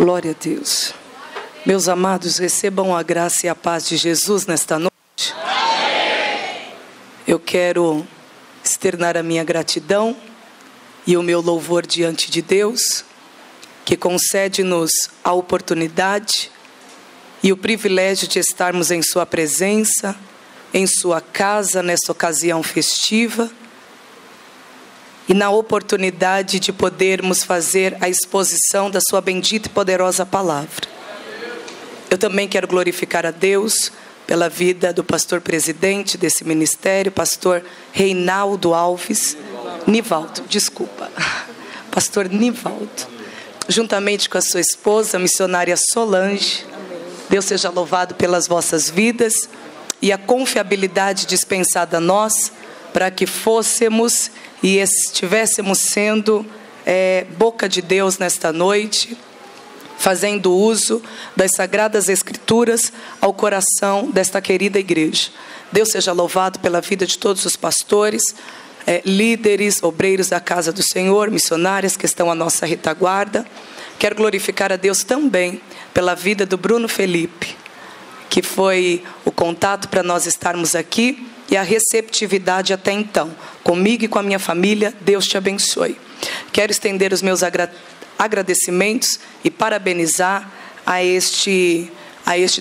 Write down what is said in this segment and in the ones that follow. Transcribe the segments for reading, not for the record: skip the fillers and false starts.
Glória a Deus. Meus amados, recebam a graça e a paz de Jesus nesta noite. Eu quero externar a minha gratidão e o meu louvor diante de Deus, que concede-nos a oportunidade e o privilégio de estarmos em sua presença, em sua casa, nesta ocasião festiva, e na oportunidade de podermos fazer a exposição da sua bendita e poderosa palavra. Eu também quero glorificar a Deus pela vida do pastor presidente desse ministério, pastor Reinaldo Alves, pastor Nivaldo, juntamente com a sua esposa, a missionária Solange. Deus seja louvado pelas vossas vidas e a confiabilidade dispensada a nós, para que fôssemos e estivéssemos sendo boca de Deus nesta noite, fazendo uso das Sagradas Escrituras ao coração desta querida igreja. Deus seja louvado pela vida de todos os pastores, líderes, obreiros da casa do Senhor, missionárias que estão à nossa retaguarda. Quero glorificar a Deus também pela vida do Bruno Felipe, que foi o contato para nós estarmos aqui, e a receptividade até então, comigo e com a minha família. Deus te abençoe. Quero estender os meus agradecimentos e parabenizar a este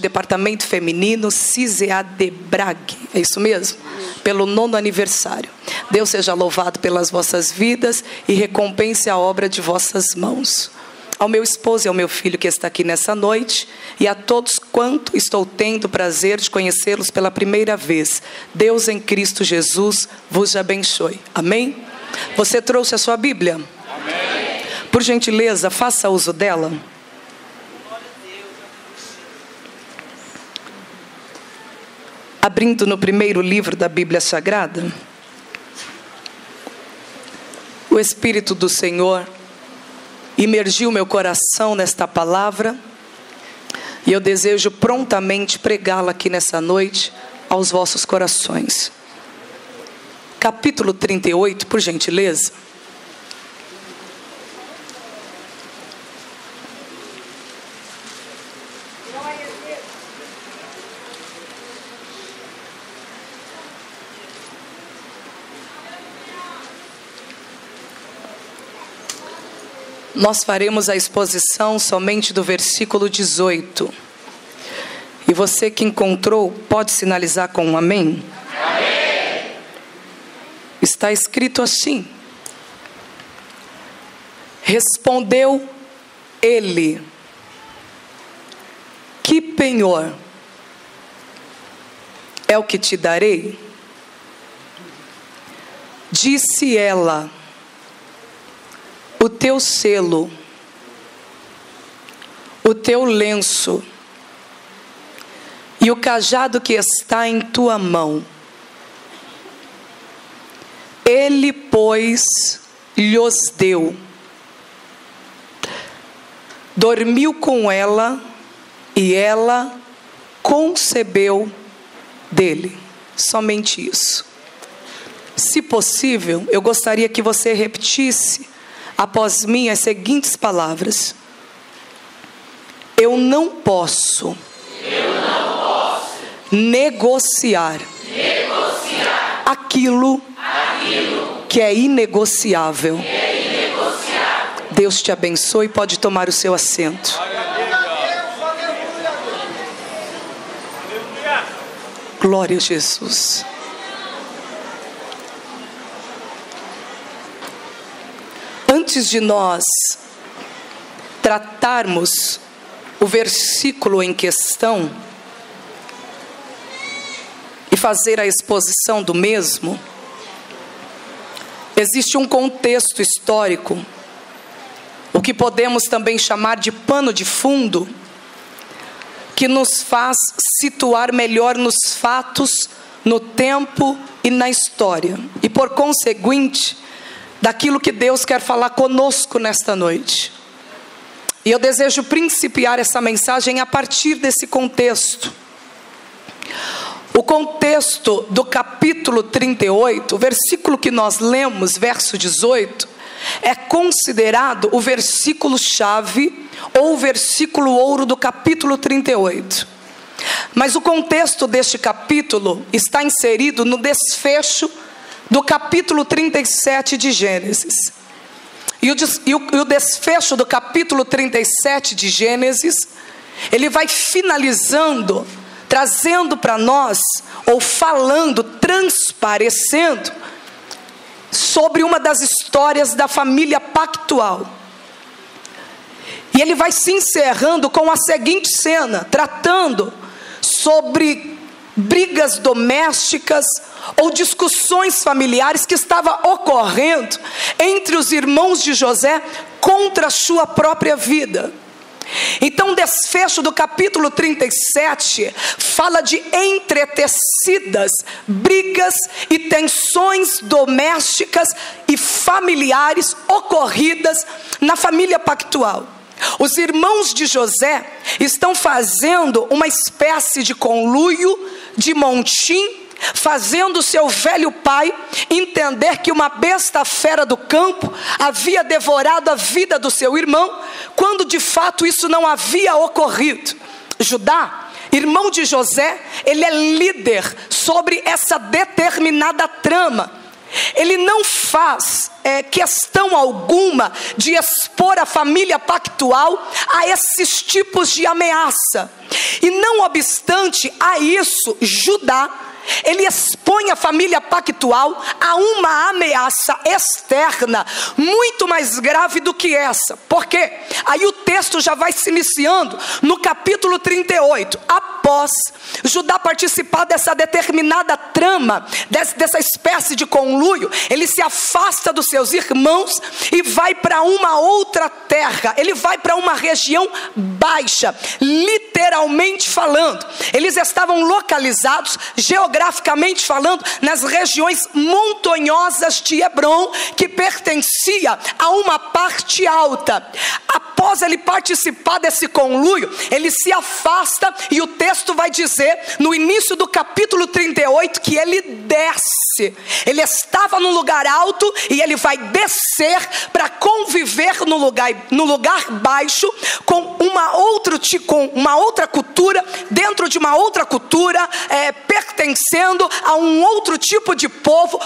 departamento feminino, CISEADEBRAG, é isso mesmo? Pelo 9º aniversário. Deus seja louvado pelas vossas vidas e recompense a obra de vossas mãos. Ao meu esposo e ao meu filho que está aqui nessa noite, e a todos quanto estou tendo o prazer de conhecê-los pela primeira vez, Deus em Cristo Jesus vos abençoe. Amém? Você trouxe a sua Bíblia? Amém. Por gentileza, faça uso dela. Abrindo no primeiro livro da Bíblia Sagrada, o Espírito do Senhor imergiu meu coração nesta palavra, e eu desejo prontamente pregá-la aqui nessa noite aos vossos corações. Capítulo 38, por gentileza. Nós faremos a exposição somente do versículo 18. E você que encontrou, pode sinalizar com um amém? Amém. Está escrito assim: respondeu ele: que penhor é o que te darei? Disse ela: o teu selo, o teu lenço e o cajado que está em tua mão. Ele, pois, lhos deu. Dormiu com ela e ela concebeu dele. Somente isso. Se possível, eu gostaria que você repetisse após mim as seguintes palavras: eu não posso negociar aquilo que é inegociável. Deus te abençoe. Pode tomar o seu assento. Glória a Jesus. Antes de nós tratarmos o versículo em questão e fazer a exposição do mesmo, existe um contexto histórico, o que podemos também chamar de pano de fundo, que nos faz situar melhor nos fatos, no tempo e na história, e por conseguinte, daquilo que Deus quer falar conosco nesta noite. E eu desejo principiar essa mensagem a partir desse contexto. O contexto do capítulo 38, o versículo que nós lemos, verso 18, é considerado o versículo-chave, ou o versículo ouro do capítulo 38. Mas o contexto deste capítulo está inserido no desfecho do capítulo 37 de Gênesis. E o desfecho do capítulo 37 de Gênesis, ele vai finalizando, trazendo para nós, ou falando, transparecendo, sobre uma das histórias da família pactual. E ele vai se encerrando com a seguinte cena, tratando sobre brigas domésticas ou discussões familiares que estavam ocorrendo entre os irmãos de José contra a sua própria vida. Então o desfecho do capítulo 37 fala de entretecidas brigas e tensões domésticas e familiares ocorridas na família pactual. Os irmãos de José estão fazendo uma espécie de conluio, de montim, fazendo seu velho pai entender que uma besta fera do campo havia devorado a vida do seu irmão, quando de fato isso não havia ocorrido. Judá, irmão de José, ele é líder sobre essa determinada trama. Ele não faz questão alguma de expor a família pactual a esses tipos de ameaça. E não obstante a isso, Judá, ele expõe a família pactual a uma ameaça externa muito mais grave do que essa. Por quê? Aí o texto já vai se iniciando no capítulo 38. Após Judá participar dessa determinada trama, dessa espécie de conluio, ele se afasta dos seus irmãos e vai para uma outra terra. Ele vai para uma região baixa, literalmente falando. Eles estavam localizados geograficamente falando nas regiões montanhosas de Hebrom, que pertencia a uma parte alta. Após ele participar desse conluio, ele se afasta, e o texto vai dizer no início do capítulo 38 que ele desce. Ele estava num lugar alto e ele vai descer para conviver no lugar baixo com uma outra cultura, dentro de uma outra cultura, pertencendo a um outro tipo de povo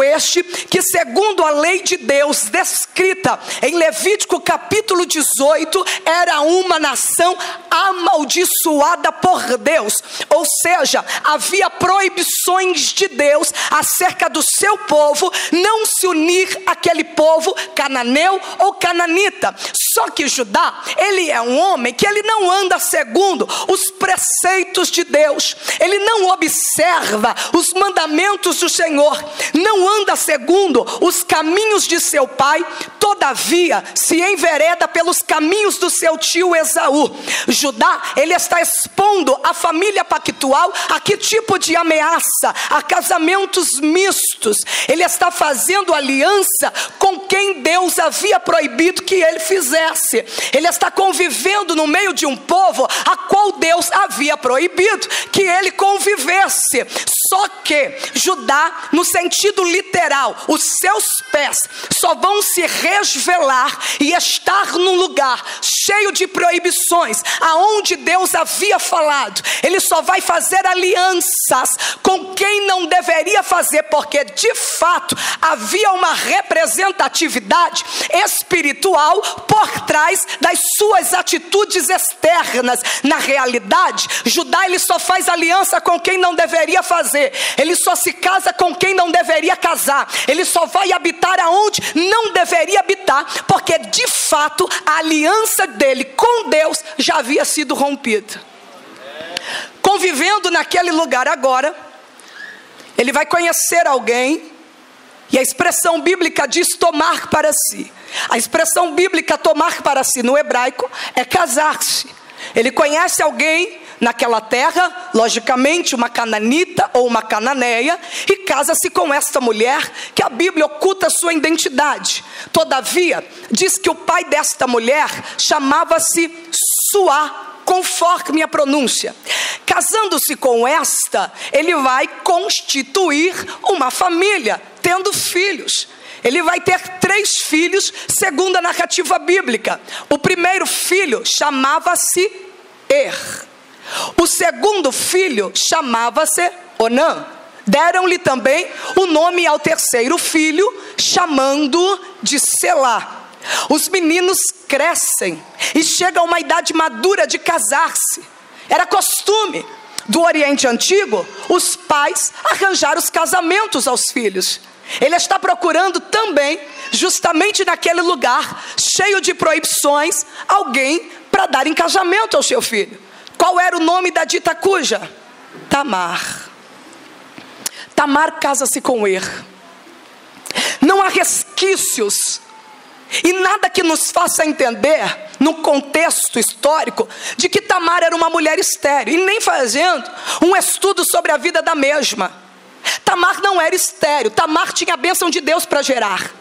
este que, segundo a lei de Deus descrita em Levítico capítulo 18, era uma nação amaldiçoada por Deus. Ou seja, havia proibições de Deus acerca do seu povo não se unir àquele povo cananeu ou cananita. Só que Judá, ele é um homem que ele não anda segundo os preceitos de Deus, ele não observa os mandamentos do Senhor, não anda segundo os caminhos de seu pai, todavia se envereda pelos caminhos do seu tio Esaú. Judá, ele está expondo a família pactual a que tipo de ameaça? A casamentos mistos. Ele está fazendo aliança com quem Deus havia proibido que ele fizesse. Ele está convivendo no meio de um povo a qual Deus havia proibido que ele convivesse. Só que Judá, no sentido literal, os seus pés só vão se resvelar e estar num lugar cheio de proibições, aonde Deus havia falado. Ele só vai fazer alianças com quem não deveria fazer, porque de fato havia uma representatividade espiritual por trás das suas atitudes externas. Na realidade, Judá, ele só faz aliança com quem não deveria fazer, ele só se casa com quem não deveria casar, ele só vai habitar aonde não deveria habitar, porque de fato a aliança dele com Deus já havia sido rompida. Convivendo naquele lugar agora, ele vai conhecer alguém, e a expressão bíblica diz tomar para si. A expressão bíblica tomar para si no hebraico é casar-se. Ele conhece alguém naquela terra, logicamente uma cananita ou uma cananeia, e casa-se com esta mulher, que a Bíblia oculta sua identidade. Todavia, diz que o pai desta mulher chamava-se Suá, conforme a pronúncia. Casando-se com esta, ele vai constituir uma família, tendo filhos. ele vai ter 3 filhos, segundo a narrativa bíblica. O primeiro filho chamava-se O segundo filho chamava-se Onã. Deram-lhe também o nome ao terceiro filho, chamando-o de Selá. Os meninos crescem e chegam a uma idade madura de casar-se. Era costume do Oriente Antigo os pais arranjar os casamentos aos filhos. Ele está procurando também, justamente naquele lugar cheio de proibições, alguém para dar em casamento ao seu filho. Qual era o nome da dita cuja? Tamar. Tamar casa-se com Não há resquícios e nada que nos faça entender, no contexto histórico, de que Tamar era uma mulher estéril, e nem fazendo um estudo sobre a vida da mesma. Tamar não era estéril, Tamar tinha a bênção de Deus para gerar.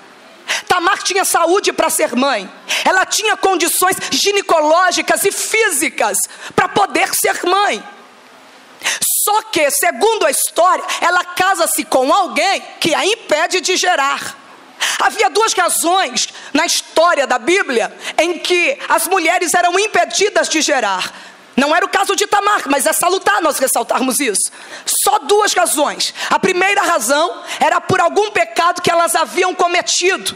Tamar tinha saúde para ser mãe. Ela tinha condições ginecológicas e físicas para poder ser mãe. Só que, segundo a história, ela casa-se com alguém que a impede de gerar. Havia 2 razões na história da Bíblia em que as mulheres eram impedidas de gerar. Não era o caso de Tamar, mas é salutar nós ressaltarmos isso. Só 2 razões. A primeira razão era por algum pecado que elas haviam cometido.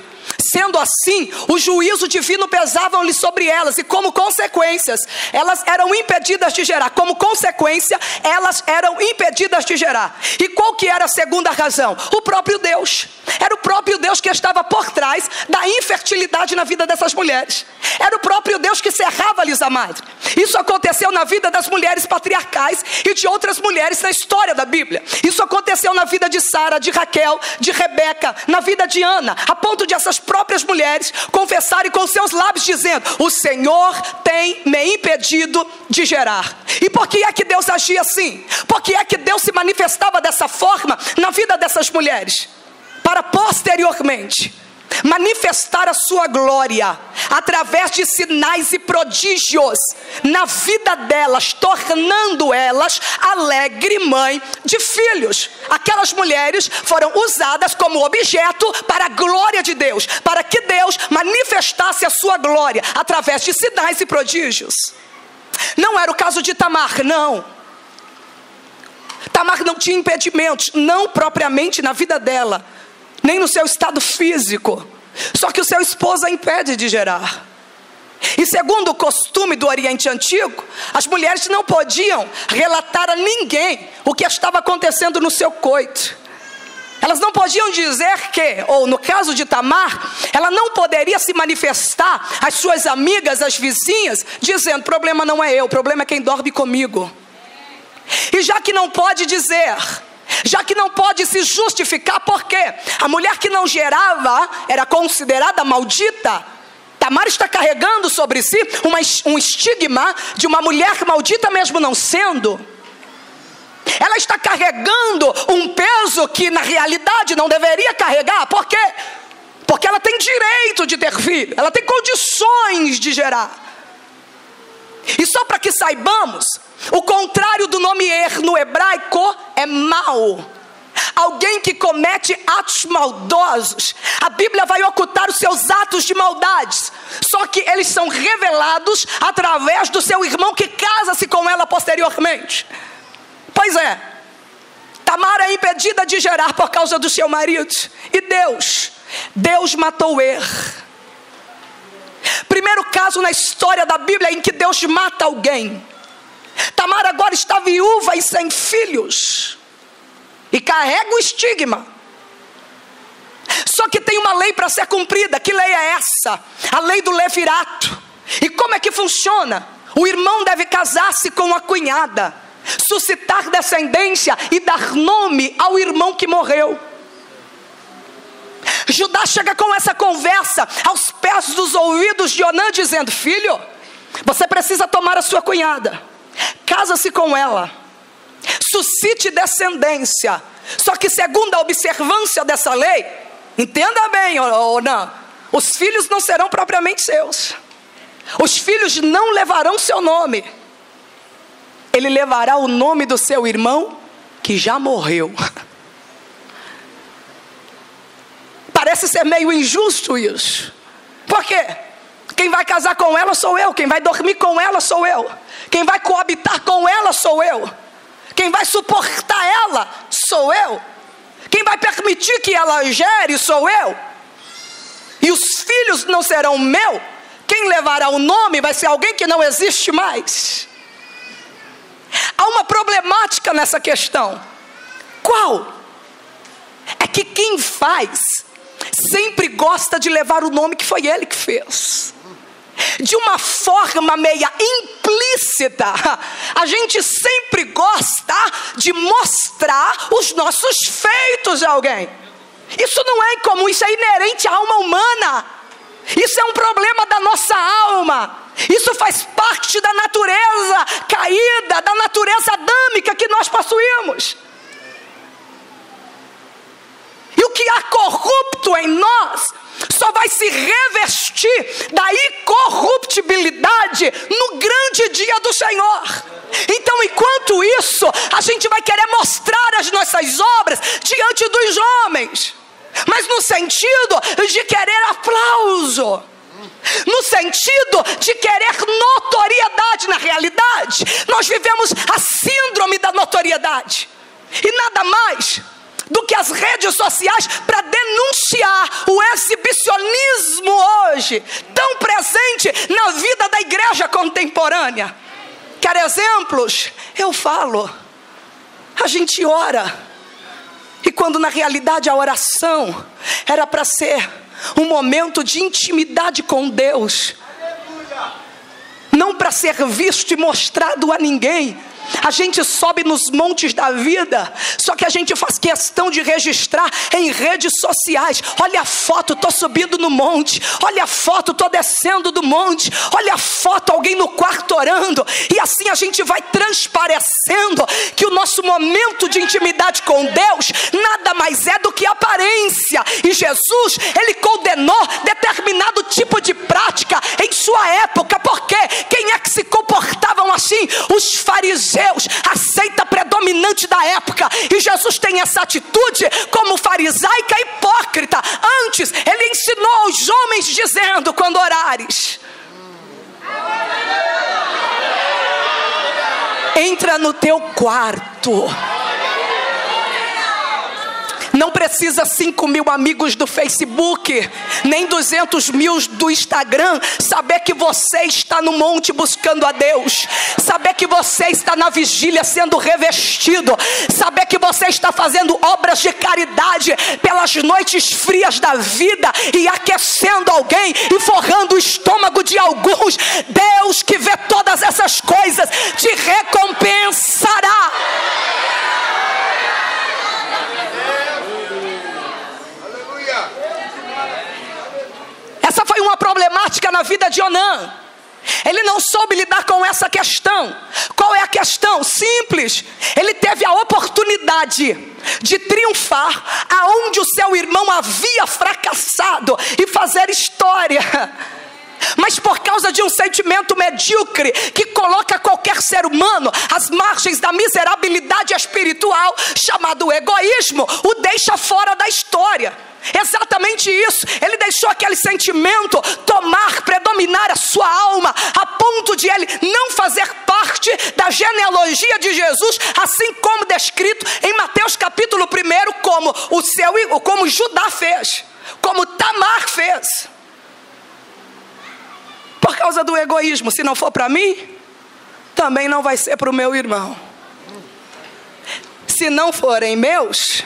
Sendo assim, o juízo divino pesava-lhe sobre elas, e como consequências, elas eram impedidas de gerar. Como consequência, elas eram impedidas de gerar. E qual que era a segunda razão? O próprio Deus. Era o próprio Deus que estava por trás da infertilidade na vida dessas mulheres. Era o próprio Deus que cerrava-lhes a madre. Isso aconteceu na vida das mulheres patriarcais e de outras mulheres na história da Bíblia. Isso aconteceu na vida de Sara, de Raquel, de Rebeca, na vida de Ana, a ponto de essas próprias mulheres confessarem com seus lábios, dizendo: o Senhor tem me impedido de gerar. E por que é que Deus agia assim? Por que é que Deus se manifestava dessa forma na vida dessas mulheres? Para posteriormente manifestar a sua glória através de sinais e prodígios na vida delas, tornando elas alegre mãe de filhos. Aquelas mulheres foram usadas como objeto para a glória de Deus, para que Deus manifestasse a sua glória através de sinais e prodígios. Não era o caso de Tamar, não. Tamar não tinha impedimentos, não propriamente na vida dela, nem no seu estado físico. Só que o seu esposo a impede de gerar. E segundo o costume do Oriente Antigo, as mulheres não podiam relatar a ninguém o que estava acontecendo no seu coito. Elas não podiam dizer que, ou no caso de Tamar, ela não poderia se manifestar às suas amigas, às vizinhas, dizendo: problema não é eu, o problema é quem dorme comigo. E já que não pode dizer, já que não pode se justificar, porque a mulher que não gerava era considerada maldita, Tamar está carregando sobre si um estigma de uma mulher maldita, mesmo não sendo. Ela está carregando um peso que na realidade não deveria carregar. Por quê? Porque ela tem direito de ter filho, ela tem condições de gerar. E só para que saibamos, o contrário do nome no hebraico é mal. Alguém que comete atos maldosos. A Bíblia vai ocultar os seus atos de maldades, só que eles são revelados através do seu irmão que casa-se com ela posteriormente. Pois é, Tamar é impedida de gerar por causa do seu marido. E Deus matou Primeiro caso na história da Bíblia em que Deus mata alguém. Tamar agora está viúva e sem filhos, e carrega o estigma. Só que tem uma lei para ser cumprida. Que lei é essa? A lei do levirato. E como é que funciona? O irmão deve casar-se com a cunhada, suscitar descendência e dar nome ao irmão que morreu. Judá chega com essa conversa aos pés dos ouvidos de Onã, dizendo: filho, você precisa tomar a sua cunhada, casa-se com ela, suscite descendência. Só que segundo a observância dessa lei, entenda bem, Onã, os filhos não serão propriamente seus. Os filhos não levarão seu nome. Ele levará o nome do seu irmão que já morreu. Parece ser meio injusto isso. Por quê? Quem vai casar com ela sou eu. Quem vai dormir com ela sou eu. Quem vai coabitar com ela sou eu. Quem vai suportar ela sou eu. Quem vai permitir que ela gere sou eu. E os filhos não serão meu. Quem levará o nome vai ser alguém que não existe mais. Há uma problemática nessa questão. Qual? É que quem faz sempre gosta de levar o nome que foi ele que fez. De uma forma meia implícita, a gente sempre gosta de mostrar os nossos feitos a alguém. Isso não é incomum, isso é inerente à alma humana. Isso é um problema da nossa alma. Isso faz parte da natureza caída, da natureza adâmica que nós possuímos. E o que há corrupto em nós só vai se revestir da incorruptibilidade no grande dia do Senhor. Então, enquanto isso, a gente vai querer mostrar as nossas obras diante dos homens, mas no sentido de querer aplauso, no sentido de querer notoriedade. Na realidade, nós vivemos a síndrome da notoriedade, e nada mais do que as redes sociais para denunciar o exibicionismo hoje, tão presente na vida da igreja contemporânea. Quer exemplos? Eu falo. A gente ora, e quando na realidade a oração era para ser um momento de intimidade com Deus, não para ser visto e mostrado a ninguém. A gente sobe nos montes da vida, só que a gente faz questão de registrar em redes sociais. Olha a foto, estou subindo no monte. Olha a foto, estou descendo do monte. Olha a foto, alguém no quarto orando. E assim a gente vai transparecendo que o nosso momento de intimidade com Deus nada mais é do que aparência. E Jesus, ele condenou determinado tipo de prática em sua época. Porque quem é que se comportavam assim? Os fariseus, a seita predominante da época. E Jesus tem essa atitude como farisaica hipócrita. Antes, ele ensinou aos homens dizendo: quando orares, entra no teu quarto. Não precisa 5.000 amigos do Facebook, nem 200.000 do Instagram, saber que você está no monte buscando a Deus, saber que você está na vigília sendo revestido, saber que você está fazendo obras de caridade pelas noites frias da vida e aquecendo alguém e forrando o estômago de alguns. Deus, que vê todas essas coisas, te recompensará. Essa foi uma problemática na vida de Onã. Ele não soube lidar com essa questão. Qual é a questão? Simples. Ele teve a oportunidade de triunfar aonde o seu irmão havia fracassado e fazer história. Mas por causa de um sentimento medíocre que coloca qualquer ser humano às margens da miserabilidade espiritual, chamado egoísmo, o deixa fora da história. Exatamente isso. Ele deixou aquele sentimento tomar, predominar a sua alma, a ponto de ele não fazer parte da genealogia de Jesus, assim como descrito em Mateus capítulo 1, como Judá fez, como Tamar fez. Por causa do egoísmo. Se não for para mim, também não vai ser para o meu irmão. Se não forem meus,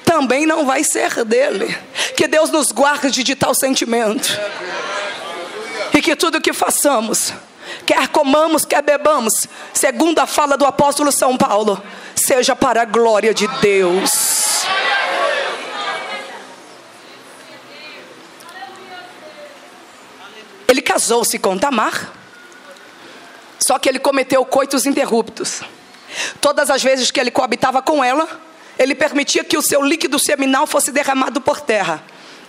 também não vai ser dele. Que Deus nos guarde de tal sentimento. E que tudo que façamos, quer comamos, quer bebamos, segundo a fala do apóstolo São Paulo, seja para a glória de Deus. Ele casou-se com Tamar, só que ele cometeu coitos interruptos. Todas as vezes que ele coabitava com ela, ele permitia que o seu líquido seminal fosse derramado por terra,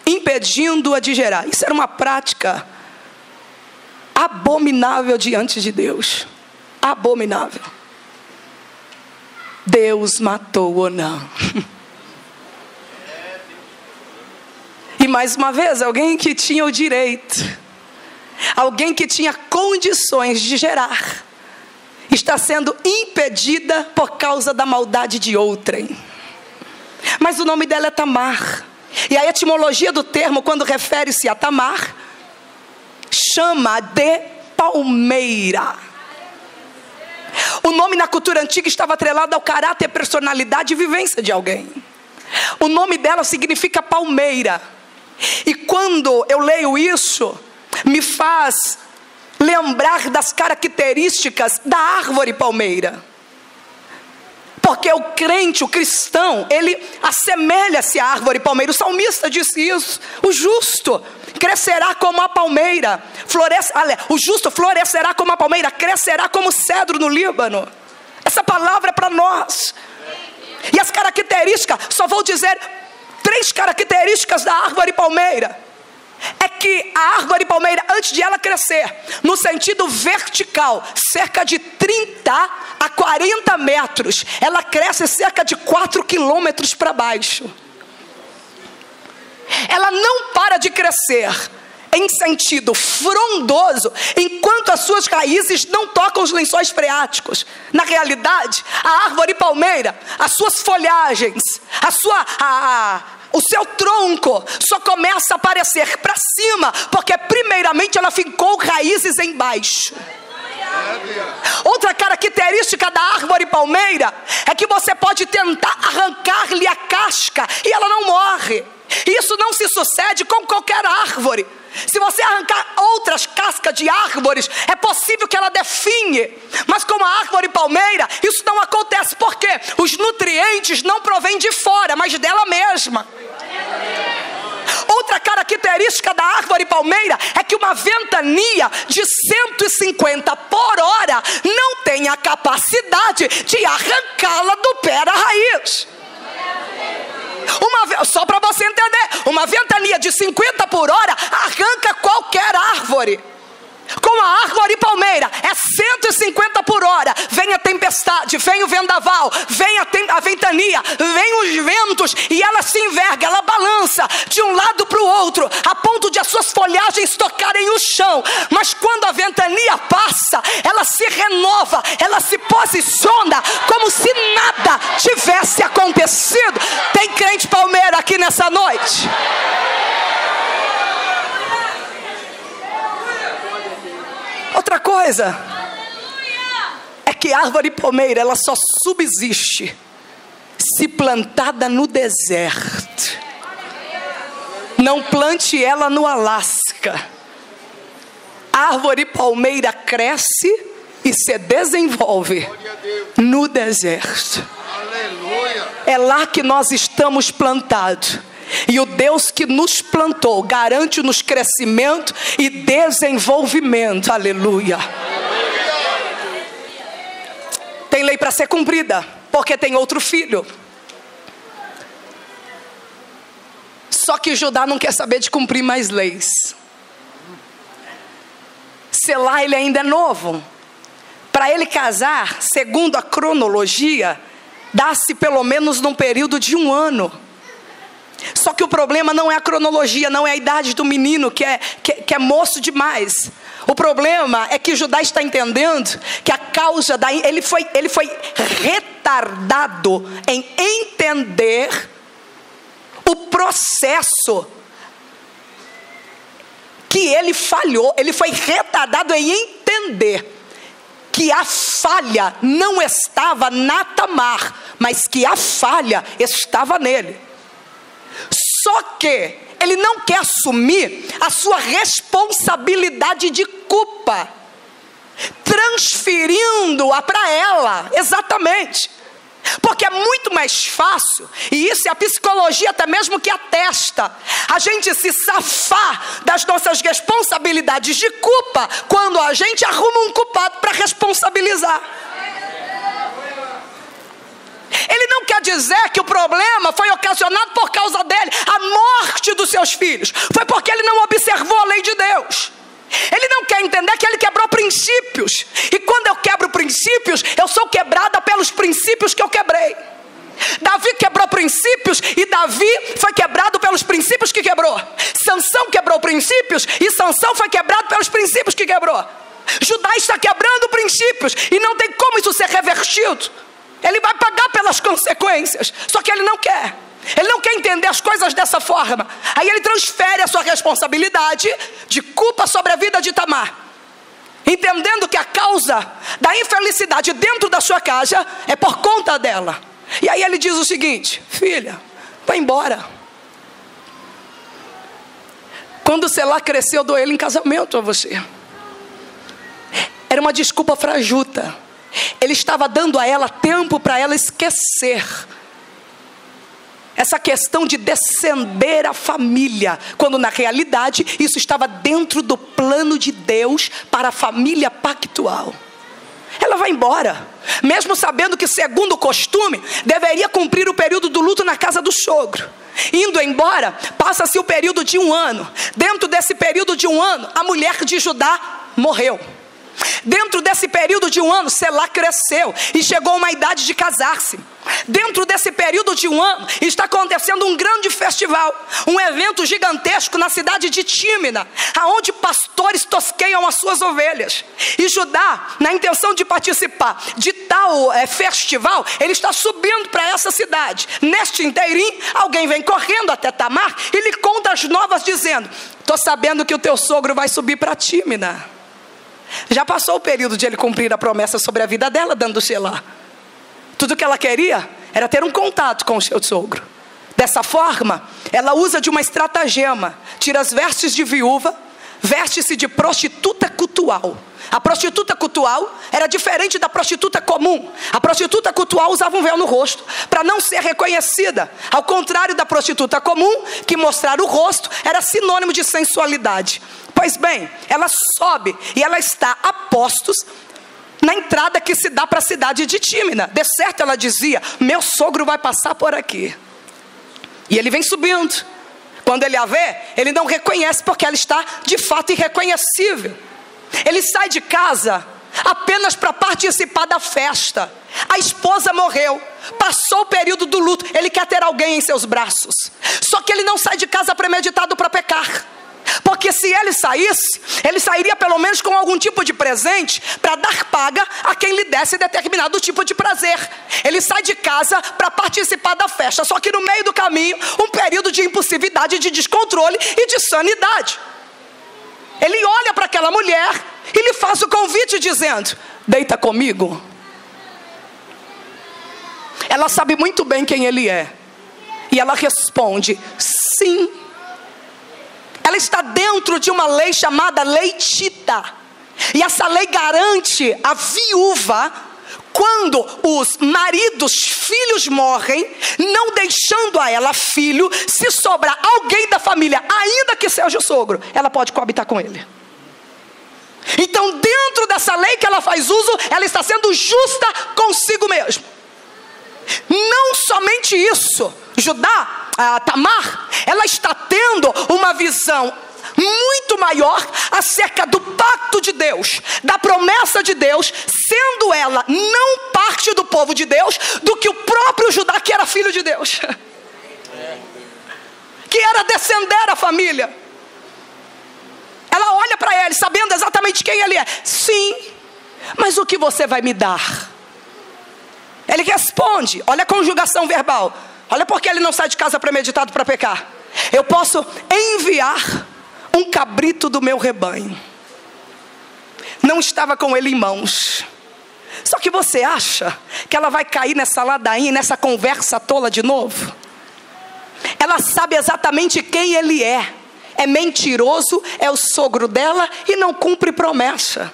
impedindo-a de gerar. Isso era uma prática abominável diante de Deus. Abominável. Deus matou Onã. E mais uma vez, alguém que tinha o direito, alguém que tinha condições de gerar, está sendo impedida por causa da maldade de outrem. Mas o nome dela é Tamar. E a etimologia do termo, quando refere-se a Tamar, chama de palmeira. O nome na cultura antiga estava atrelado ao caráter, personalidade e vivência de alguém. O nome dela significa palmeira. E quando eu leio isso, me faz lembrar das características da árvore palmeira. Porque o crente, o cristão, ele assemelha-se à árvore palmeira. O salmista disse isso. O justo crescerá como a palmeira. O justo florescerá como a palmeira. Crescerá como cedro no Líbano. Essa palavra é para nós. E as características, só vou dizer 3 características da árvore palmeira. É que a árvore palmeira, antes de ela crescer, no sentido vertical, cerca de 30 a 40 metros, ela cresce cerca de 4 quilômetros para baixo. Ela não para de crescer em sentido frondoso, enquanto as suas raízes não tocam os lençóis freáticos. Na realidade, a árvore palmeira, as suas folhagens, o seu tronco só começa a aparecer para cima, porque primeiramente ela fincou raízes embaixo. Outra característica da árvore palmeira é que você pode tentar arrancar-lhe a casca e ela não morre. Isso não se sucede com qualquer árvore. Se você arrancar outras cascas de árvores, é possível que ela definhe. Mas com a árvore palmeira, isso não acontece. Por quê? Os nutrientes não provêm de fora, mas dela mesma. Outra característica da árvore palmeira é que uma ventania de 150 por hora não tem a capacidade de arrancá-la do pé da raiz. Só para você entender, uma ventania de 50 por hora arranca qualquer árvore. Com a árvore palmeira é 150 por hora. Vem a tempestade, vem o vendaval, vem a ventania, vem os ventos, e ela se enverga, ela balança de um lado para o outro, a ponto de as suas folhagens tocarem o chão. Mas quando a ventania passa, ela se renova, ela se posiciona como se nada tivesse acontecido. Tem crente palmeira aqui nessa noite? Outra coisa é que a árvore palmeira, ela só subsiste se plantada no deserto. Não plante ela no Alasca. A árvore palmeira cresce e se desenvolve no deserto. É lá que nós estamos plantados. E o Deus que nos plantou garante-nos crescimento e desenvolvimento. Aleluia. Tem lei para ser cumprida, porque tem outro filho. Só que Judá não quer saber de cumprir mais leis. Selá, ele ainda é novo. Para ele casar, segundo a cronologia, dá-se pelo menos num período de 1 ano. Só que o problema não é a cronologia, não é a idade do menino que é moço demais. O problema é que Judá está entendendo que a causa ele foi retardado em entender o processo que ele falhou. Ele foi retardado em entender que a falha não estava na Tamar, mas que a falha estava nele. Só que ele não quer assumir a sua responsabilidade de culpa, transferindo-a para ela, exatamente. Porque é muito mais fácil, e isso é a psicologia até mesmo que atesta, a gente se safar das nossas responsabilidades de culpa, quando a gente arruma um culpado para responsabilizar. Ele não quer dizer que o problema foi ocasionado por causa dele. A morte dos seus filhos foi porque ele não observou a lei de Deus. Ele não quer entender que ele quebrou princípios. E quando eu quebro princípios, eu sou quebrada pelos princípios que eu quebrei. Davi quebrou princípios e Davi foi quebrado pelos princípios que quebrou. Sansão quebrou princípios e Sansão foi quebrado pelos princípios que quebrou. Judá está quebrando princípios e não tem como isso ser revertido. Ele vai pagar pelas consequências, só que ele não quer. Ele não quer entender as coisas dessa forma. Aí ele transfere a sua responsabilidade de culpa sobre a vida de Tamar, entendendo que a causa da infelicidade dentro da sua casa é por conta dela. E aí ele diz o seguinte: filha, vai embora. Quando Selá cresceu, eu dou ele em casamento a você. Era uma desculpa frajuta. Ele estava dando a ela tempo para ela esquecer essa questão de descender a família, quando na realidade isso estava dentro do plano de Deus para a família pactual. Ela vai embora, mesmo sabendo que, segundo o costume, deveria cumprir o período do luto na casa do sogro. Indo embora, passa-se o período de 1 ano. Dentro desse período de 1 ano, a mulher de Judá morreu. Dentro desse período de 1 ano, Selá cresceu e chegou a uma idade de casar-se. Dentro desse período de 1 ano, está acontecendo um grande festival, um evento gigantesco na cidade de Tímina, aonde pastores tosqueiam as suas ovelhas. E Judá, na intenção de participar de tal festival, ele está subindo para essa cidade. Neste inteirinho, alguém vem correndo até Tamar e lhe conta as novas, dizendo: estou sabendo que o teu sogro vai subir para Tímina. Já passou o período de ele cumprir a promessa sobre a vida dela, dando Selá. Tudo que ela queria era ter um contato com o seu sogro. Dessa forma, ela usa de uma estratagema. Tira as vestes de viúva, veste-se de prostituta cultual. A prostituta cultual era diferente da prostituta comum. A prostituta cultual usava um véu no rosto para não ser reconhecida, ao contrário da prostituta comum, que mostrar o rosto era sinônimo de sensualidade. Pois bem, ela sobe e ela está a postos na entrada que se dá para a cidade de Tímina. De certo, ela dizia: meu sogro vai passar por aqui. E ele vem subindo. Quando ele a vê, ele não reconhece, porque ela está de fato irreconhecível. Ele sai de casa apenas para participar da festa. A esposa morreu, passou o período do luto, ele quer ter alguém em seus braços. Só que ele não sai de casa premeditado para pecar, porque se ele saísse, ele sairia pelo menos com algum tipo de presente para dar paga a quem lhe desse determinado tipo de prazer. Ele sai de casa para participar da festa, só que no meio do caminho, um período de impulsividade, de descontrole e de sanidade. Ele olha para aquela mulher e lhe faz o convite dizendo: deita comigo. Ela sabe muito bem quem ele é, e ela responde: sim. Ela está dentro de uma lei chamada lei Tita. E essa lei garante a viúva, quando os maridos, filhos morrem, não deixando a ela filho, se sobrar alguém da família, ainda que seja o sogro, ela pode coabitar com ele. Então, dentro dessa lei que ela faz uso, ela está sendo justa consigo mesma. Não somente isso, Tamar, ela está tendo uma visão muito maior acerca do pacto de Deus, da promessa de Deus, sendo ela não parte do povo de Deus, do que o próprio Judá, que era filho de Deus, que era descender a família. Ela olha para ele, sabendo exatamente quem ele é. Sim, mas o que você vai me dar? Ele responde, olha a conjugação verbal. Olha porque ele não sai de casa premeditado para pecar. Eu posso enviar um cabrito do meu rebanho. Não estava com ele em mãos. Só que você acha que ela vai cair nessa ladainha, nessa conversa tola de novo? Ela sabe exatamente quem ele é. É mentiroso, é o sogro dela e não cumpre promessa.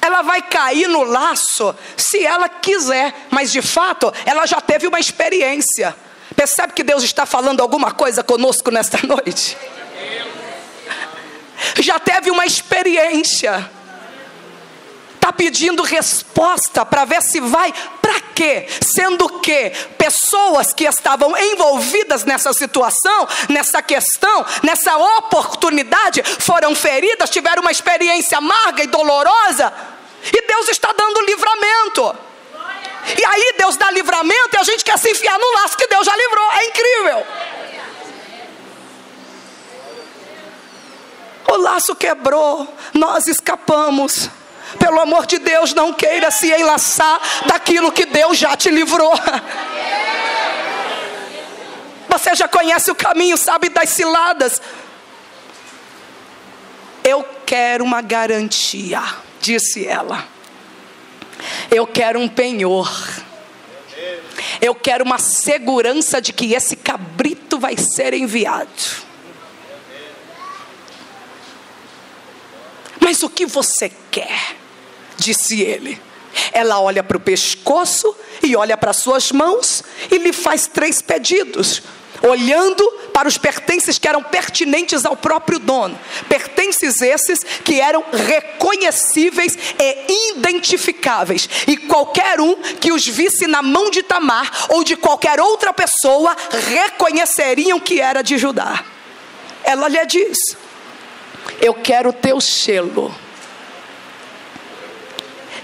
Ela vai cair no laço se ela quiser, mas de fato ela já teve uma experiência. Percebe que Deus está falando alguma coisa conosco nesta noite? Já teve uma experiência. Está pedindo resposta para ver se vai. Para quê? Sendo que pessoas que estavam envolvidas nessa situação, nessa questão, nessa oportunidade, foram feridas, tiveram uma experiência amarga e dolorosa, e Deus está dando livramento. E aí Deus dá livramento e a gente quer se enfiar no laço que Deus já livrou. É incrível. laço quebrou, nós escapamos. Pelo amor de Deus, não queira se enlaçar daquilo que Deus já te livrou. Você já conhece o caminho, sabe das ciladas. Eu quero uma garantia, disse ela. Eu quero um penhor. Eu quero uma segurança de que esse cabrito vai ser enviado. Mas o que você quer? Disse ele. Ela olha para o pescoço e olha para suas mãos e lhe faz 3 pedidos, olhando para os pertences que eram pertinentes ao próprio dono. Pertences esses que eram reconhecíveis e identificáveis. E qualquer um que os visse na mão de Tamar ou de qualquer outra pessoa reconheceriam que era de Judá. Ela lhe diz: eu quero o teu selo.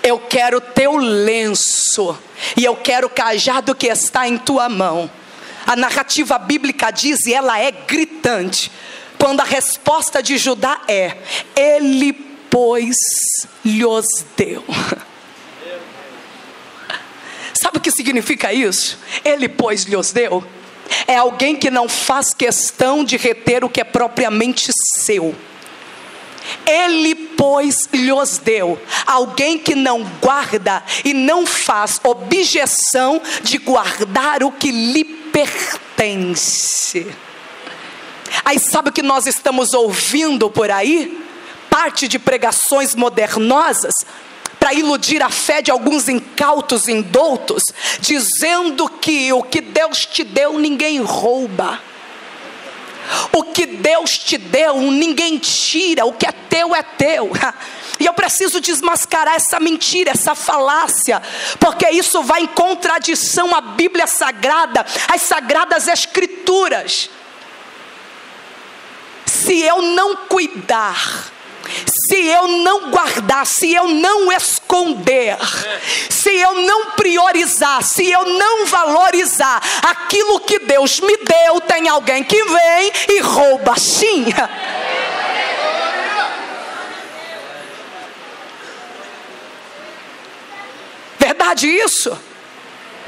Eu quero o teu lenço. E eu quero o cajado que está em tua mão. A narrativa bíblica diz, e ela é gritante, quando a resposta de Judá é: ele, pois, lhos deu. Sabe o que significa isso? Ele, pois, lhos deu. É alguém que não faz questão de reter o que é propriamente seu. Ele, pois, lhos deu. Alguém que não guarda e não faz objeção de guardar o que lhe pertence. Aí sabe o que nós estamos ouvindo por aí? Parte de pregações modernosas para iludir a fé de alguns incautos indoutos, dizendo que o que Deus te deu ninguém rouba. O que Deus te deu, ninguém tira. O que é teu. E eu preciso desmascarar essa mentira, essa falácia, porque isso vai em contradição à Bíblia Sagrada, às Sagradas Escrituras. Se eu não cuidar, se eu não guardar, se eu não esconder, se eu não priorizar, se eu não valorizar aquilo que Deus me deu, tem alguém que vem e rouba sim. Verdade isso?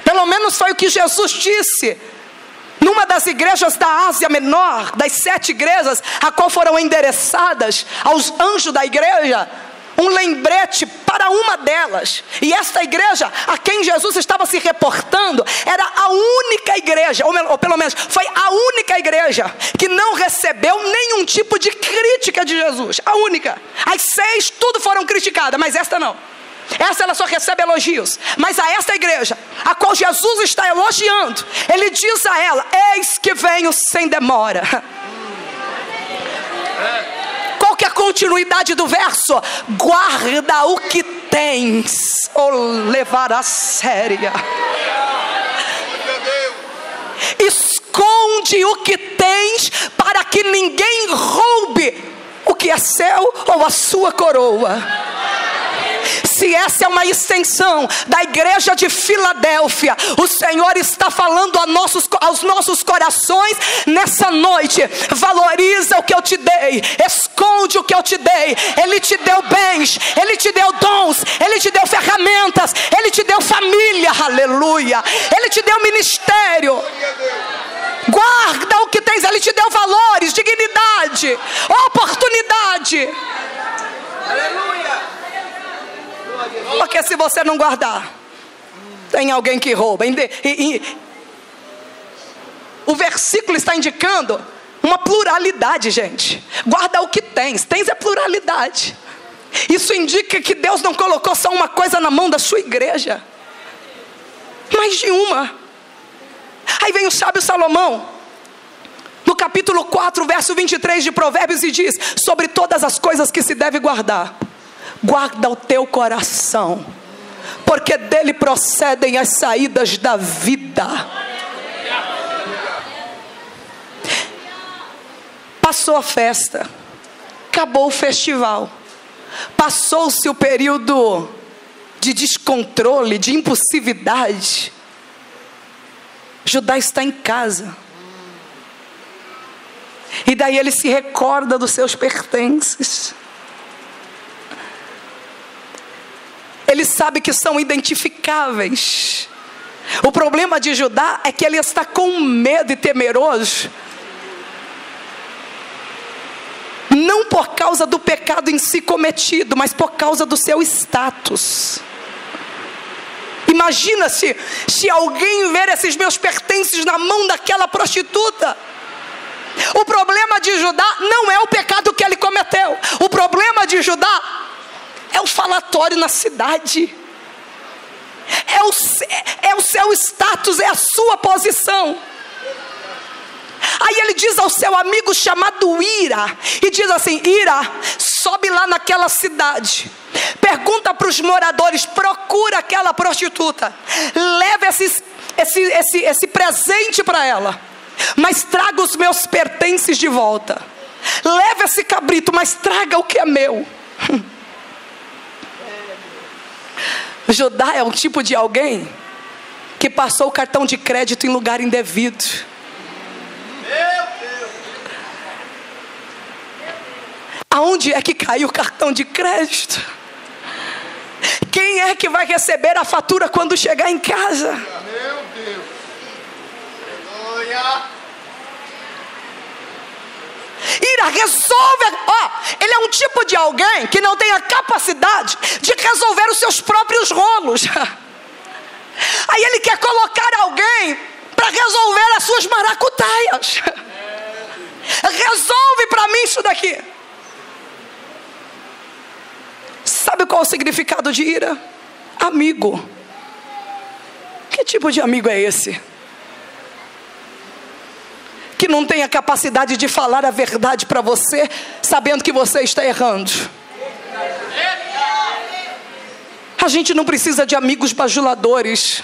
Pelo menos foi o que Jesus disse numa das igrejas da Ásia Menor, das 7 igrejas a qual foram endereçadas aos anjos da igreja, um lembrete para uma delas. E esta igreja a quem Jesus estava se reportando era a única igreja, ou pelo menos foi a única igreja que não recebeu nenhum tipo de crítica de Jesus. A única. As 6 tudo foram criticadas, mas esta não. Essa ela só recebe elogios. Mas a esta igreja, a qual Jesus está elogiando, ele diz a ela: eis que venho sem demora. Qual que é a continuidade do verso? Guarda o que tens, ou levar a séria. Esconde o que tens, para que ninguém roube o que é seu ou a sua coroa. Se essa é uma extensão da igreja de Filadélfia, o Senhor está falando aos nossos corações nessa noite: valoriza o que eu te dei, esconde o que eu te dei. Ele te deu bens, Ele te deu dons, Ele te deu ferramentas, Ele te deu família, aleluia, Ele te deu ministério. Guarda o que tens, Ele te deu valores, dignidade, oportunidade. Aleluia. Porque se você não guardar, tem alguém que rouba. O versículo está indicando uma pluralidade, gente. Guarda o que tens. Tens é pluralidade. Isso indica que Deus não colocou só uma coisa na mão da sua igreja, mais de uma. Aí vem o sábio Salomão, no capítulo 4, verso 23 de Provérbios, e diz: sobre todas as coisas que se deve guardar, guarda o teu coração, porque dele procedem as saídas da vida. Passou a festa, acabou o festival, passou-se o período de descontrole, de impulsividade. Judá está em casa. E daí ele se recorda dos seus pertences. Ele sabe que são identificáveis. O problema de Judá é que ele está com medo e temeroso, não por causa do pecado em si cometido, mas por causa do seu status. Imagina se alguém ver esses meus pertences na mão daquela prostituta. O problema de Judá não é o pecado que ele cometeu. O problema de Judá é o falatório na cidade. É o seu status, é a sua posição. Aí ele diz ao seu amigo chamado Ira, e diz assim: Ira, sobe lá naquela cidade, pergunta para os moradores, procura aquela prostituta, leva esse presente para ela, mas traga os meus pertences de volta. Leva esse cabrito, mas traga o que é meu. Judá é um tipo de alguém que passou o cartão de crédito em lugar indevido. Aonde é que caiu o cartão de crédito? Quem é que vai receber a fatura quando chegar em casa? Meu Deus. Aleluia. Ira, resolve. Ele é um tipo de alguém que não tem a capacidade de resolver os seus próprios rolos. Aí ele quer colocar alguém para resolver as suas maracutaias. Resolve para mim isso daqui. Sabe qual é o significado de Ira? Amigo. Que tipo de amigo é esse? Que não tem a capacidade de falar a verdade para você, sabendo que você está errando. A gente não precisa de amigos bajuladores.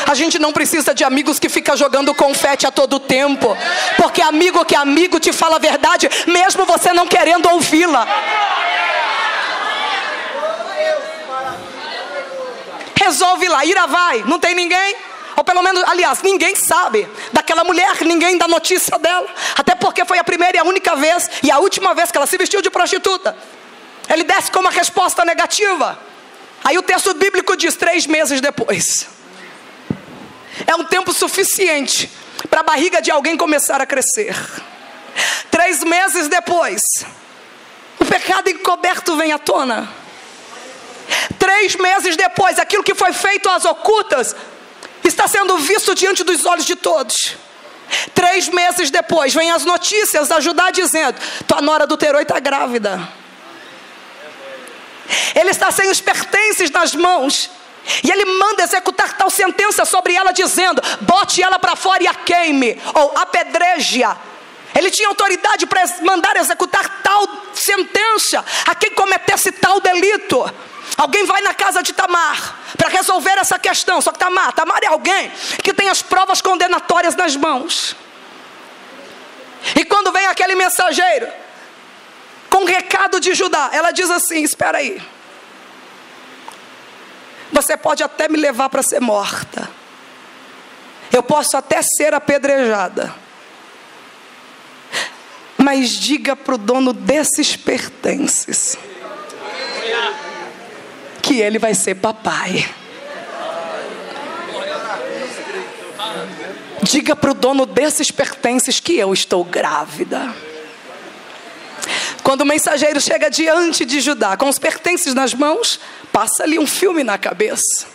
A gente não precisa de amigos que ficam jogando confete a todo tempo. Porque amigo que amigo te fala a verdade, mesmo você não querendo ouvi-la. Resolve lá, Ira vai, não tem ninguém. Ou pelo menos, aliás, ninguém sabe daquela mulher, ninguém dá notícia dela. Até porque foi a primeira e a única vez, e a última vez que ela se vestiu de prostituta. Ele desce com uma resposta negativa. Aí o texto bíblico diz 3 meses depois. É um tempo suficiente para a barriga de alguém começar a crescer. 3 meses depois, o pecado encoberto vem à tona. 3 meses depois, aquilo que foi feito às ocultas está sendo visto diante dos olhos de todos. 3 meses depois, vem as notícias da Judá dizendo: tua nora adulterou e está grávida. Ele está sem os pertences nas mãos, e ele manda executar tal sentença sobre ela, dizendo: bote ela para fora e a queime, ou apedreje-a. Ele tinha autoridade para mandar executar tal sentença a quem cometesse tal delito. Alguém vai na casa de Tamar para resolver essa questão. Só que Tamar é alguém que tem as provas condenatórias nas mãos. E quando vem aquele mensageiro com o recado de Judá, ela diz assim: espera aí, você pode até me levar para ser morta, eu posso até ser apedrejada, mas diga para o dono desses pertences que ele vai ser papai. Diga para o dono desses pertences que eu estou grávida. Quando o mensageiro chega diante de Judá com os pertences nas mãos, passa-lhe um filme na cabeça.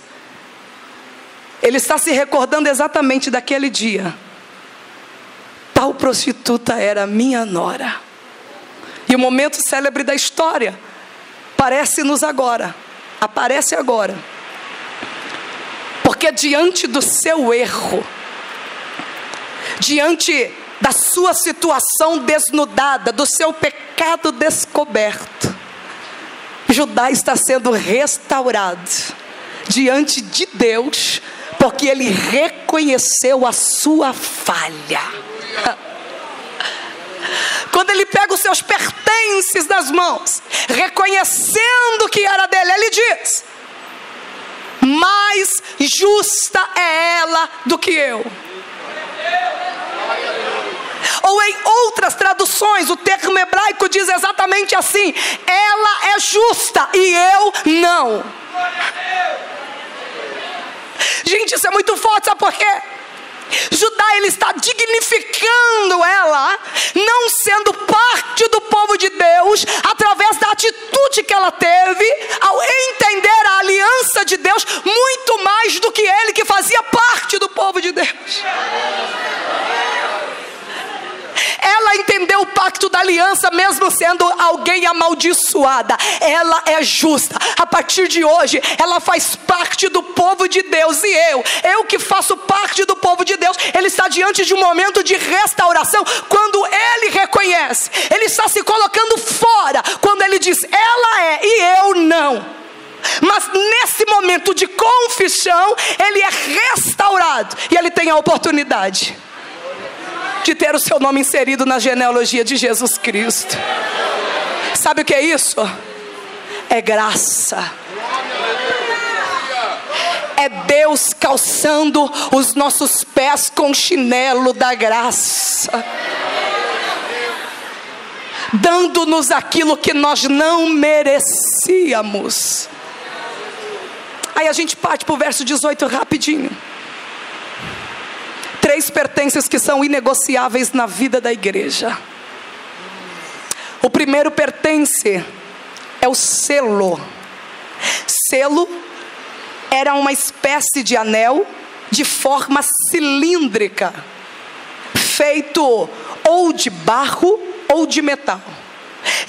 Ele está se recordando exatamente daquele dia. Tal prostituta era minha nora. E o momento célebre da história aparece agora. Porque diante do seu erro, diante da sua situação desnudada, do seu pecado descoberto, Judá está sendo restaurado diante de Deus, porque ele reconheceu a sua falha. Quando ele pega os seus pertences nas mãos, reconhecendo que era dele, ele diz: mais justa é ela do que eu. Ou em outras traduções, o termo hebraico diz exatamente assim: ela é justa e eu não. Gente, isso é muito forte, sabe por quê? Judá, ele está dignificando ela, não sendo parte do povo de Deus, através da atitude que ela teve, ao entender a aliança de Deus, muito mais do que ele que fazia parte do povo de Deus. Ela entendeu o pacto da aliança, mesmo sendo alguém amaldiçoada. Ela é justa. A partir de hoje, ela faz parte do povo de Deus. E eu que faço parte do povo de Deus, ele está diante de um momento de restauração. Quando ele reconhece, ele está se colocando fora. Quando ele diz, ela é e eu não. Mas nesse momento de confissão, ele é restaurado. E ele tem a oportunidade de ter o seu nome inserido na genealogia de Jesus Cristo. Sabe o que é isso? É graça. É Deus calçando os nossos pés com o chinelo da graça, dando-nos aquilo que nós não merecíamos. Aí a gente parte para o verso 18 rapidinho. 3 pertences que são inegociáveis na vida da igreja. O primeiro pertence é o selo. Selo era uma espécie de anel de forma cilíndrica, feito ou de barro ou de metal.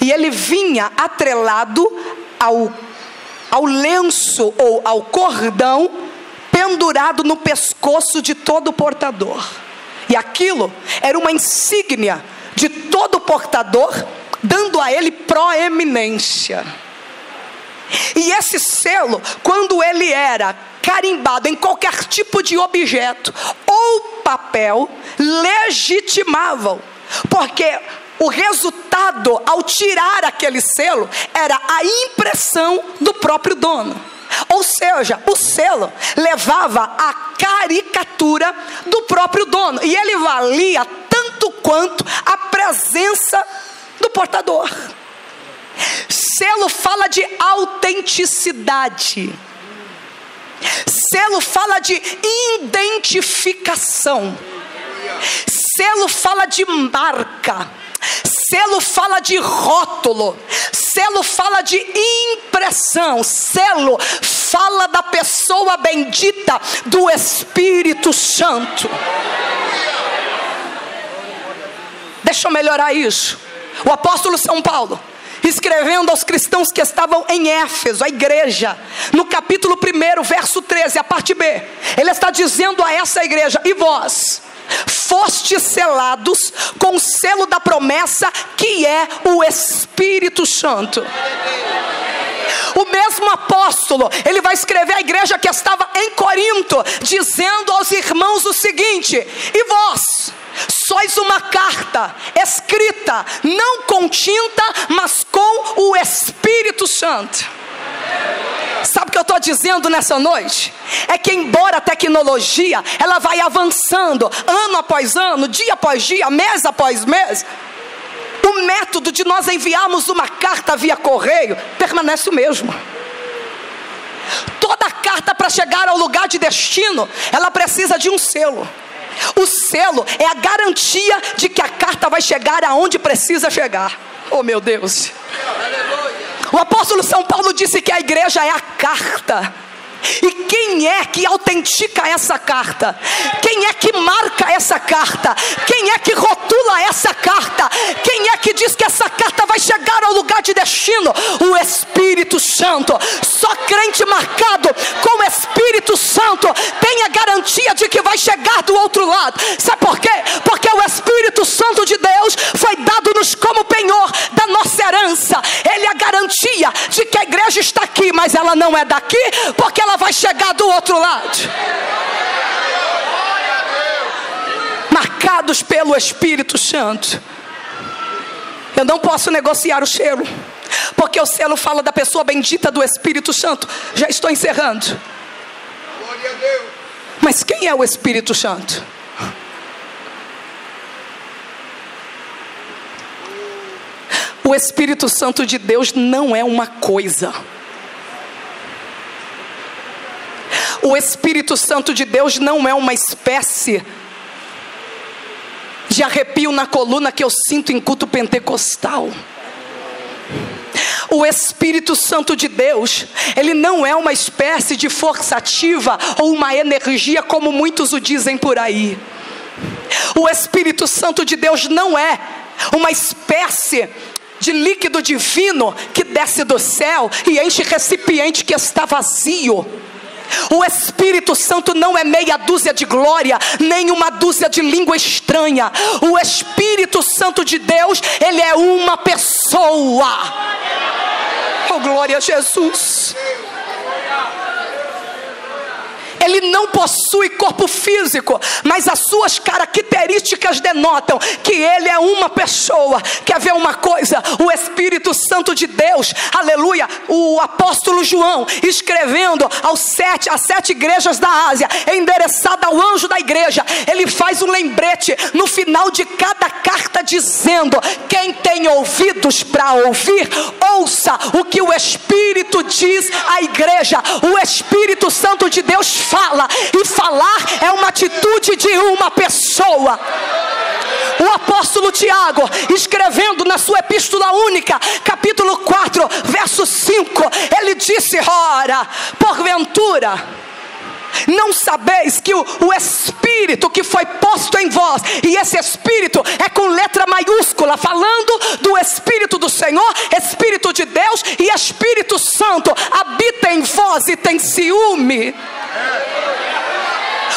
E ele vinha atrelado ao lenço ou ao cordão, pendurado no pescoço de todo portador. E aquilo era uma insígnia de todo portador, dando a ele proeminência. E esse selo, quando ele era carimbado em qualquer tipo de objeto ou papel, legitimavam, porque o resultado ao tirar aquele selo era a impressão do próprio dono. Ou seja, o selo levava a caricatura do próprio dono, e ele valia tanto quanto a presença do portador. Selo fala de autenticidade. Selo fala de identificação. Selo fala de marca. Selo fala de rótulo. Selo fala de impressão. Selo fala da pessoa bendita do Espírito Santo. Deixa eu melhorar isso. O apóstolo São Paulo, escrevendo aos cristãos que estavam em Éfeso, a igreja, no capítulo 1, verso 13, a parte B, ele está dizendo a essa igreja: e vós fostes selados com o selo da promessa, que é o Espírito Santo. O mesmo apóstolo, ele vai escrever à igreja que estava em Corinto, dizendo aos irmãos o seguinte: e vós sois uma carta escrita, não com tinta, mas com o Espírito Santo. Sabe o que eu estou dizendo nessa noite? É que embora a tecnologia, ela vai avançando, ano após ano, dia após dia, mês após mês, o método de nós enviarmos uma carta via correio permanece o mesmo. Toda carta, para chegar ao lugar de destino, ela precisa de um selo. O selo é a garantia de que a carta vai chegar aonde precisa chegar. Oh, meu Deus! O apóstolo São Paulo disse que a igreja é a carta. E quem é que autentica essa carta? Quem é que marca essa carta? Quem é que rotula essa carta? Quem é que diz que essa carta vai chegar ao lugar de destino? O Espírito Santo. Só crente marcado com o Espírito Santo tem a garantia de que vai chegar do outro lado. Sabe por quê? Porque o Espírito Santo de Deus foi dado-nos como penhor da nossa herança. Ele é a garantia de que a igreja está aqui, mas ela não é daqui, porque ela vai chegar do outro lado. Marcados pelo Espírito Santo. Eu não posso negociar o selo, porque o selo fala da pessoa bendita do Espírito Santo. Já estou encerrando. Mas quem é o Espírito Santo? O Espírito Santo de Deus não é uma coisa. O Espírito Santo de Deus não é uma espécie de arrepio na coluna que eu sinto em culto pentecostal. O Espírito Santo de Deus, ele não é uma espécie de força ativa ou uma energia como muitos o dizem por aí. O Espírito Santo de Deus não é uma espécie de líquido divino que desce do céu e enche recipiente que está vazio. O Espírito Santo não é meia dúzia de glória, nem uma dúzia de língua estranha. O Espírito Santo de Deus, ele é uma pessoa. Oh, glória a Jesus. Ele não possui corpo físico, mas as suas características denotam que ele é uma pessoa. Quer ver uma coisa? O Espírito Santo de Deus, aleluia, o apóstolo João, escrevendo às 7 igrejas da Ásia, endereçada ao anjo da igreja, ele faz um lembrete no final de cada carta dizendo: quem tem ouvidos para ouvir, ouça o que o Espírito diz à igreja. O Espírito Santo de Deus fala, e falar é uma atitude de uma pessoa. O apóstolo Tiago, escrevendo na sua epístola única, capítulo 4, verso 5, ele disse: ora, porventura não sabeis que o Espírito que foi posto em vós, e esse Espírito é com letra maiúscula, falando do Espírito do Senhor, Espírito de Deus, e Espírito Santo habita em vós e tem ciúme.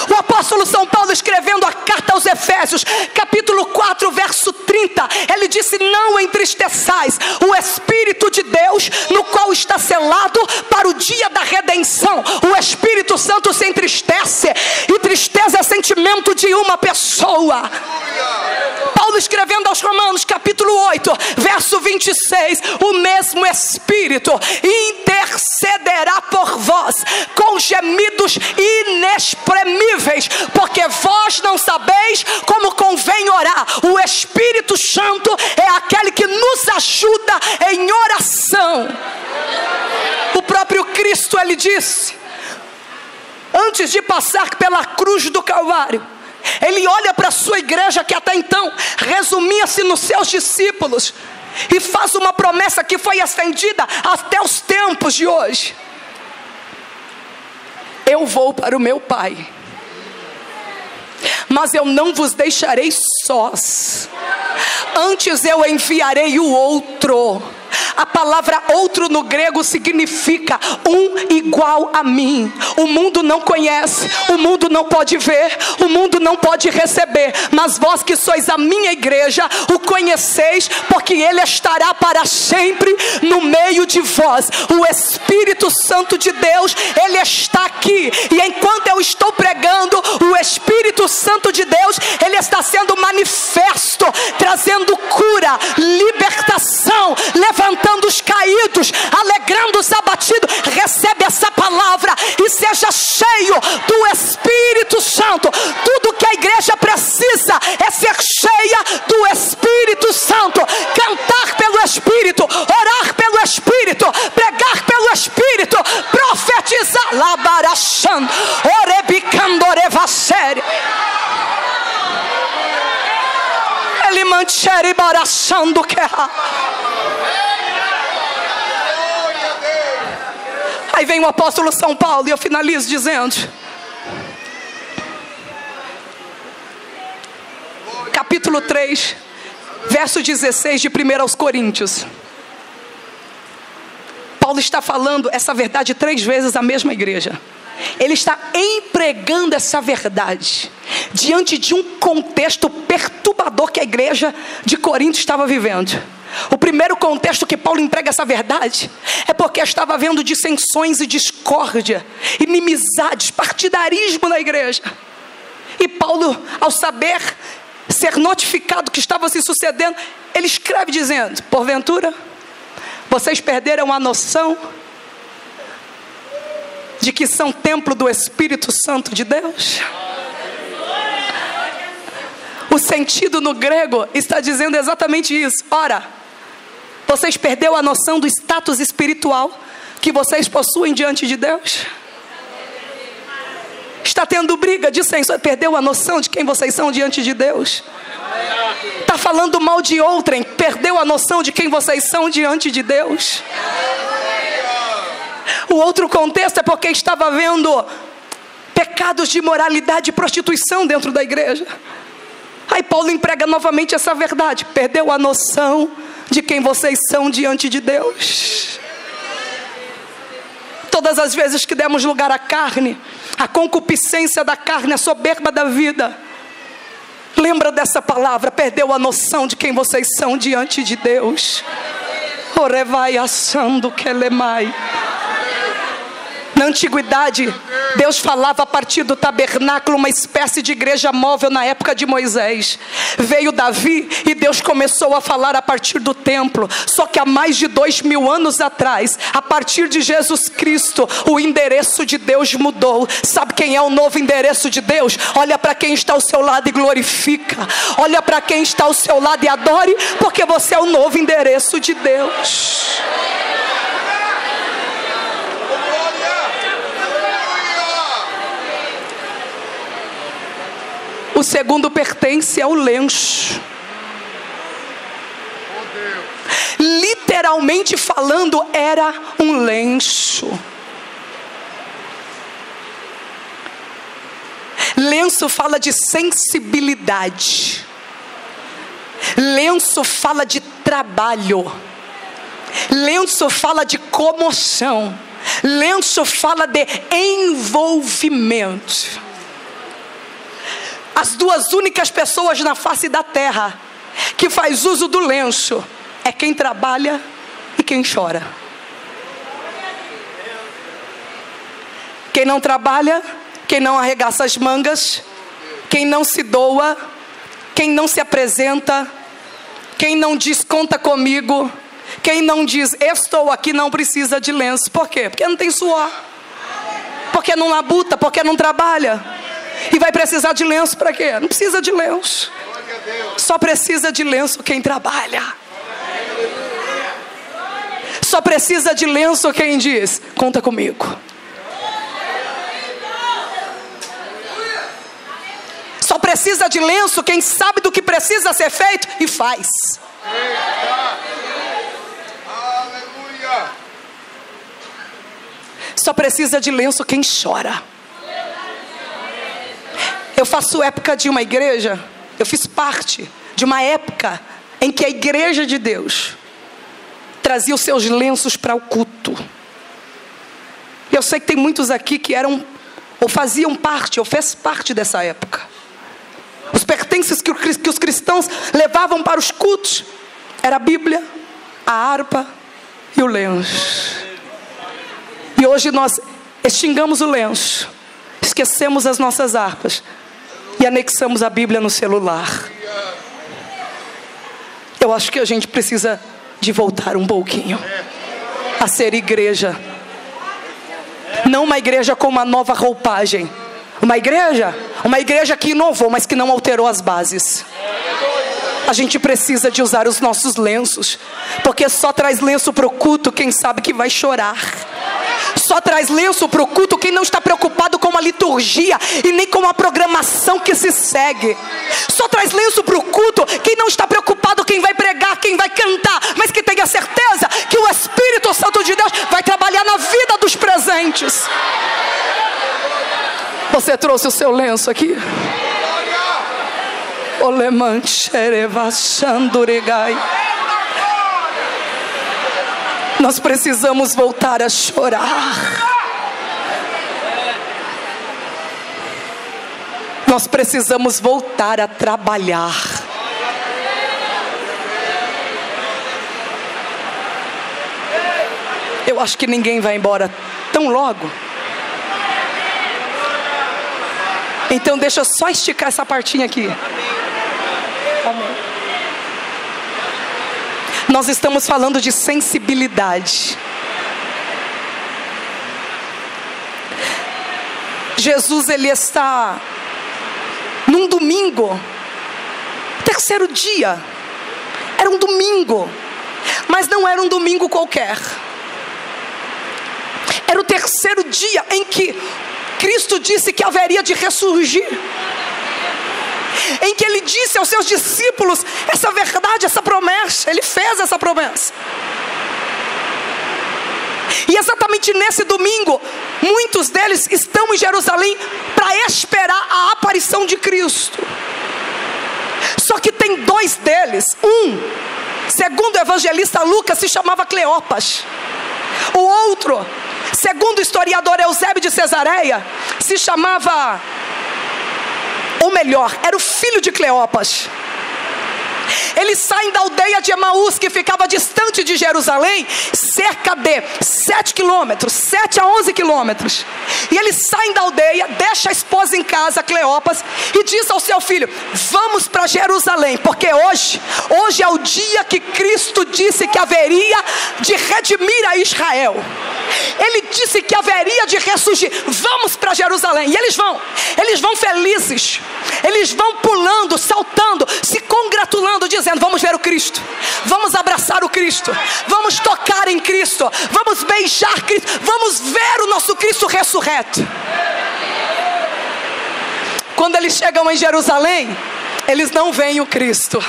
O apóstolo São Paulo, escrevendo a carta aos Efésios, capítulo 4, verso 30, ele disse: não entristeçais o Espírito de Deus, no qual está selado para o dia da redenção. O Espírito Santo se entristece, e tristeza é sentimento de uma pessoa. Paulo, escrevendo aos Romanos, capítulo 8, verso 26, o mesmo Espírito intercederá por vós com gemidos inexprimíveis, porque vós não sabeis como convém orar. O Espírito Santo é aquele que nos ajuda em oração. O próprio Cristo, ele disse, antes de passar pela cruz do Calvário, ele olha para a sua igreja, que até então resumia-se nos seus discípulos, e faz uma promessa que foi estendida até os tempos de hoje: eu vou para o meu Pai, mas eu não vos deixarei sós, antes eu enviarei o outro. A palavra outro no grego significa um igual a mim. O mundo não conhece, o mundo não pode ver, o mundo não pode receber, mas vós que sois a minha igreja, o conheceis, porque ele estará para sempre no meio de vós. O Espírito Santo de Deus, ele está aqui, e enquanto eu estou pregando, o Espírito Santo de Deus, ele está sendo manifesto, trazendo cura, libertação, levantando os caídos, alegrando os abatidos. Recebe essa palavra e seja cheio do Espírito Santo. Tudo que a igreja precisa é ser cheia do Espírito Santo, cantar pelo Espírito, orar pelo Espírito, pregar pelo Espírito, profetizar. Labarachan, orebicandorevacere. Ele mancheri baraçando que Aí vem o apóstolo São Paulo, e eu finalizo dizendo, capítulo 3, verso 16 de 1 aos Coríntios. Paulo está falando essa verdade 3 vezes à mesma igreja. Ele está empregando essa verdade diante de um contexto perturbador que a igreja de Corinto estava vivendo. O primeiro contexto que Paulo emprega essa verdade é porque estava havendo dissensões e discórdia, inimizades, partidarismo na igreja. E Paulo, ao saber, ser notificado que estava se sucedendo, ele escreve dizendo: porventura, vocês perderam a noção de que são templo do Espírito Santo de Deus? O sentido no grego está dizendo exatamente isso. Ora, Vocês perderam a noção do status espiritual que vocês possuem diante de Deus? Está tendo briga, dissensão, perdeu a noção de quem vocês são diante de Deus? Está falando mal de outrem, perdeu a noção de quem vocês são diante de Deus? O outro contexto é porque estava havendo pecados de imoralidade e prostituição dentro da igreja. Aí Paulo emprega novamente essa verdade. Perdeu a noção de quem vocês são diante de Deus. Todas as vezes que demos lugar à carne, a concupiscência da carne, a soberba da vida, lembra dessa palavra. Perdeu a noção de quem vocês são diante de Deus. Orevai assando que lemai. Na antiguidade, Deus falava a partir do tabernáculo, uma espécie de igreja móvel na época de Moisés. Veio Davi e Deus começou a falar a partir do templo. Só que há mais de 2000 anos atrás, a partir de Jesus Cristo, o endereço de Deus mudou. Sabe quem é o novo endereço de Deus? Olha para quem está ao seu lado e glorifica. Olha para quem está ao seu lado e adore, porque você é o novo endereço de Deus. O segundo pertence ao lenço. Literalmente falando, era um lenço. Lenço fala de sensibilidade. Lenço fala de trabalho. Lenço fala de comoção. Lenço fala de envolvimento. As duas únicas pessoas na face da terra que faz uso do lenço é quem trabalha e quem chora. Quem não trabalha, quem não arregaça as mangas, quem não se doa, quem não se apresenta, quem não diz conta comigo, quem não diz estou aqui, não precisa de lenço. Por quê? Porque não tem suor, porque não labuta, porque não trabalha. E vai precisar de lenço para quê? Não precisa de lenço. Só precisa de lenço quem trabalha. Só precisa de lenço quem diz conta comigo. Só precisa de lenço quem sabe do que precisa ser feito e faz. Só precisa de lenço quem chora. Eu faço época de uma igreja, eu fiz parte de uma época em que a igreja de Deus trazia os seus lenços para o culto. E eu sei que tem muitos aqui que eram, ou faziam parte, ou fez parte dessa época. Os pertences que os cristãos levavam para os cultos era a Bíblia, a harpa e o lenço. E hoje nós extingamos o lenço, esquecemos as nossas harpas e anexamos a Bíblia no celular. Eu acho que a gente precisa de voltar um pouquinho a ser igreja. Não uma igreja com uma nova roupagem. Uma igreja que inovou, mas que não alterou as bases. A gente precisa de usar os nossos lenços, porque só traz lenço para o culto quem sabe que vai chorar. Só traz lenço para o culto quem não está preocupado com a liturgia e nem com a programação que se segue. Só traz lenço para o culto quem não está preocupado quem vai pregar, quem vai cantar, mas que tenha certeza que o Espírito Santo de Deus vai trabalhar na vida dos presentes. Você trouxe o seu lenço aqui? Nós precisamos voltar a chorar. Nós precisamos voltar a trabalhar. Eu acho que ninguém vai embora tão logo. Então deixa eu só esticar essa partinha aqui. Amém. Nós estamos falando de sensibilidade. Jesus, ele está num domingo, terceiro dia, era um domingo, Mas não era um domingo qualquer. Era o terceiro dia em que Cristo disse que haveria de ressurgir. Em que Ele disse aos seus discípulos essa verdade, essa promessa. Ele fez essa promessa. E exatamente nesse domingo, muitos deles estão em Jerusalém para esperar a aparição de Cristo. Só que tem dois deles. Segundo o evangelista Lucas, se chamava Cleopas. O outro, segundo o historiador Eusébio de Cesareia, se chamava, ou melhor, era o filho de Cleopas. Eles saem da aldeia de Emaús, que ficava distante de Jerusalém, cerca de 7 quilômetros, 7 a 11 quilômetros. E eles saem da aldeia, deixa a esposa em casa, Cleopas, e diz ao seu filho: vamos para Jerusalém, porque hoje é o dia que Cristo disse que haveria de redimir a Israel. Ele disse que haveria de ressurgir. Vamos para Jerusalém. E eles vão felizes, eles vão pulando, saltando, se congratulando, dizendo: vamos ver o Cristo, vamos abraçar o Cristo, vamos tocar em Cristo, vamos beijar Cristo, vamos ver o nosso Cristo ressurreto. Quando eles chegam em Jerusalém, eles não veem o Cristo.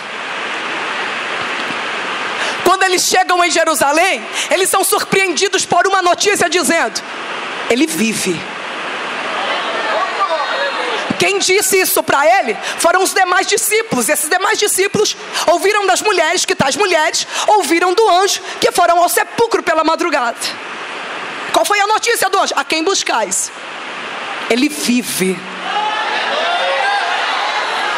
Quando eles chegam em Jerusalém, eles são surpreendidos por uma notícia dizendo: Ele vive. Quem disse isso para ele foram os demais discípulos. Esses demais discípulos ouviram das mulheres, que tais mulheres ouviram do anjo, que foram ao sepulcro pela madrugada. Qual foi a notícia do anjo? A quem buscais? Ele vive.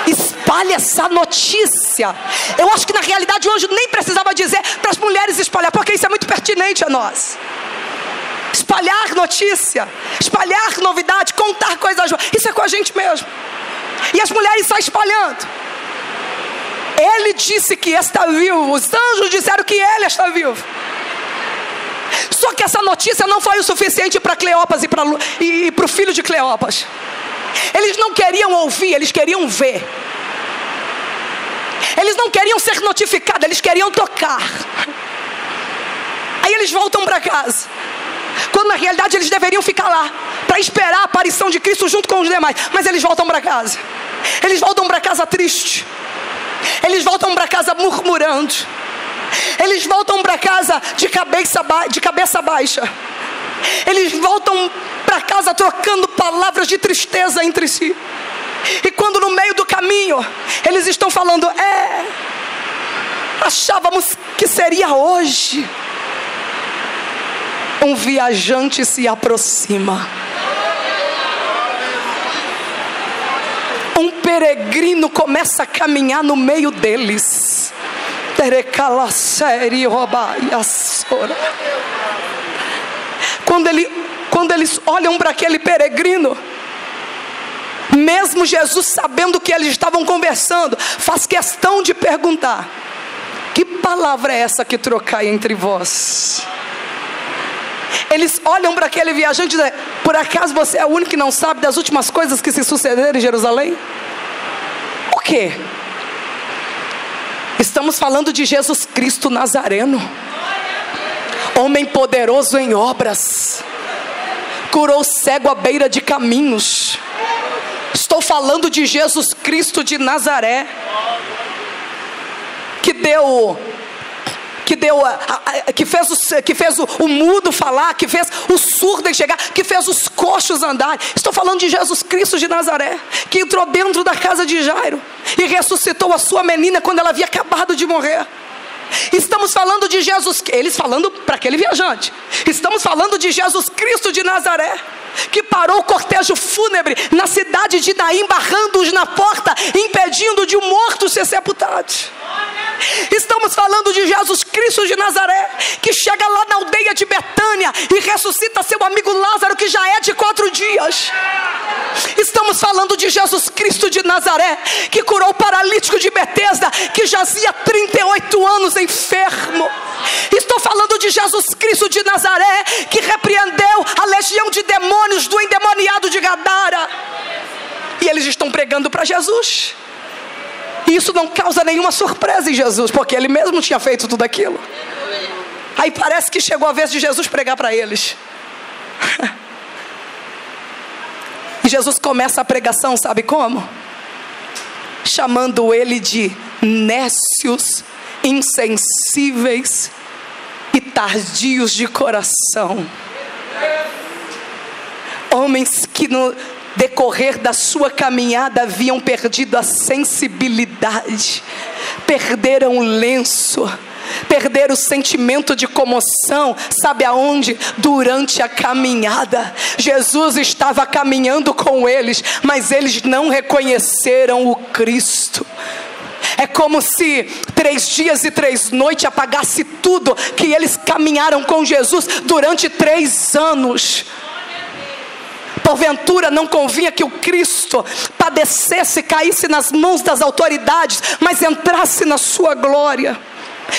Espalhe essa notícia. Eu acho que na realidade o anjo nem precisava dizer para as mulheres espalhar, porque isso é muito pertinente a nós. Espalhar notícia, espalhar novidade, contar coisas boas, isso é com a gente mesmo. E as mulheres saem espalhando. Ele disse que está vivo. Os anjos disseram que ele está vivo. Só que essa notícia não foi o suficiente para Cleopas e para o filho de Cleopas. Eles não queriam ouvir, eles queriam ver. Eles não queriam ser notificados, eles queriam tocar. Aí eles voltam para casa, quando na realidade eles deveriam ficar lá para esperar a aparição de Cristo junto com os demais. Mas eles voltam para casa. Eles voltam para casa triste. Eles voltam para casa murmurando. Eles voltam para casa de cabeça baixa. Eles voltam para casa trocando palavras de tristeza entre si. E quando no meio do caminho eles estão falando: achávamos que seria hoje. Um viajante se aproxima. Um peregrino começa a caminhar no meio deles. Quando eles olham para aquele peregrino, mesmo Jesus sabendo que eles estavam conversando, faz questão de perguntar: que palavra é essa que trocai entre vós? Eles olham para aquele viajante e dizem: por acaso você é o único que não sabe das últimas coisas que se sucederam em Jerusalém? O quê? Estamos falando de Jesus Cristo Nazareno, homem poderoso em obras, curou cego à beira de caminhos. Estou falando de Jesus Cristo de Nazaré, que fez o mudo falar, que fez o surdo enxergar, que fez os coxos andar. Estou falando de Jesus Cristo de Nazaré, que entrou dentro da casa de Jairo e ressuscitou a sua menina quando ela havia acabado de morrer. Estamos falando de Jesus, eles falando para aquele viajante, estamos falando de Jesus Cristo de Nazaré, que parou o cortejo fúnebre na cidade de Naim, barrando-os na porta, impedindo de um morto ser sepultado. Estamos falando de Jesus Cristo de Nazaré, que chega lá na aldeia de Betânia e ressuscita seu amigo Lázaro, que já é de 4 dias. Estamos falando de Jesus Cristo de Nazaré, que curou o paralítico de Betesda, que jazia 38 anos enfermo. Estou falando de Jesus Cristo de Nazaré, que repreendeu a legião de demônios do endemoniado de Gadara. E eles estão pregando para Jesus. E isso não causa nenhuma surpresa em Jesus, porque ele mesmo tinha feito tudo aquilo. Aí parece que chegou a vez de Jesus pregar para eles. E Jesus começa a pregação, sabe como? Chamando ele de nécios, insensíveis e tardios de coração. Homens que no decorrer da sua caminhada haviam perdido a sensibilidade, perderam o lenço, perderam o sentimento de comoção. Sabe aonde? Durante a caminhada. Jesus estava caminhando com eles, mas eles não reconheceram o Cristo. É como se 3 dias e 3 noites apagasse tudo que eles caminharam com Jesus durante 3 anos. Porventura não convinha que o Cristo padecesse, caísse nas mãos das autoridades, mas entrasse na sua glória.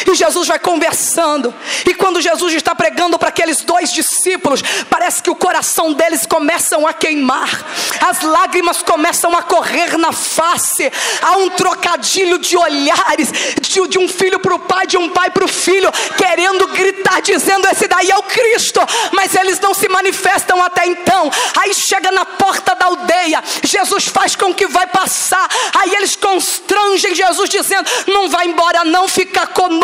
E Jesus vai conversando, e quando Jesus está pregando para aqueles 2 discípulos, parece que o coração deles começam a queimar, as lágrimas começam a correr na face. Há um trocadilho de olhares, de um filho para o pai, de um pai para o filho, querendo gritar, dizendo: esse daí é o Cristo. Mas eles não se manifestam até então. Aí chega na porta da aldeia, Jesus faz com que vai passar. Aí eles constrangem Jesus, dizendo: não vai embora não, fica conosco,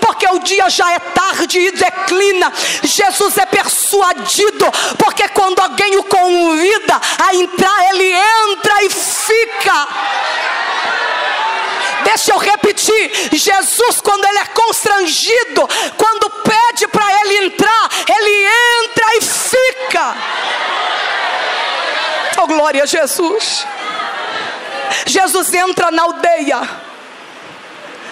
porque o dia já é tarde e declina. Jesus é persuadido, porque quando alguém o convida a entrar, ele entra e fica. Deixa eu repetir: Jesus, quando ele é constrangido, quando pede para ele entrar, ele entra e fica. Oh, glória a Jesus. Jesus entra na aldeia.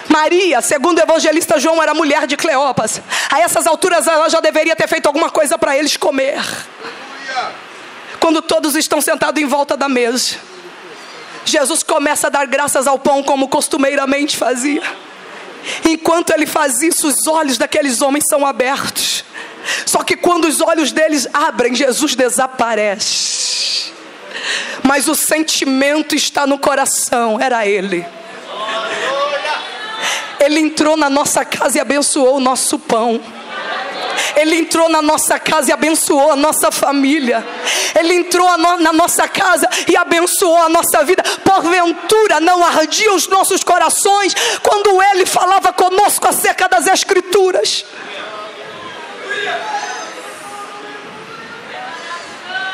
Maria, segundo o evangelista João, era mulher de Cleopas. A essas alturas ela já deveria ter feito alguma coisa para eles comer. Quando todos estão sentados em volta da mesa, Jesus começa a dar graças ao pão, como costumeiramente fazia. Enquanto ele faz isso, os olhos daqueles homens são abertos. Só que quando os olhos deles abrem, Jesus desaparece. Mas o sentimento está no coração. Era ele. Ele entrou na nossa casa e abençoou o nosso pão. Ele entrou na nossa casa e abençoou a nossa família. Ele entrou na nossa casa e abençoou a nossa vida. Porventura não ardiam os nossos corações quando ele falava conosco acerca das Escrituras?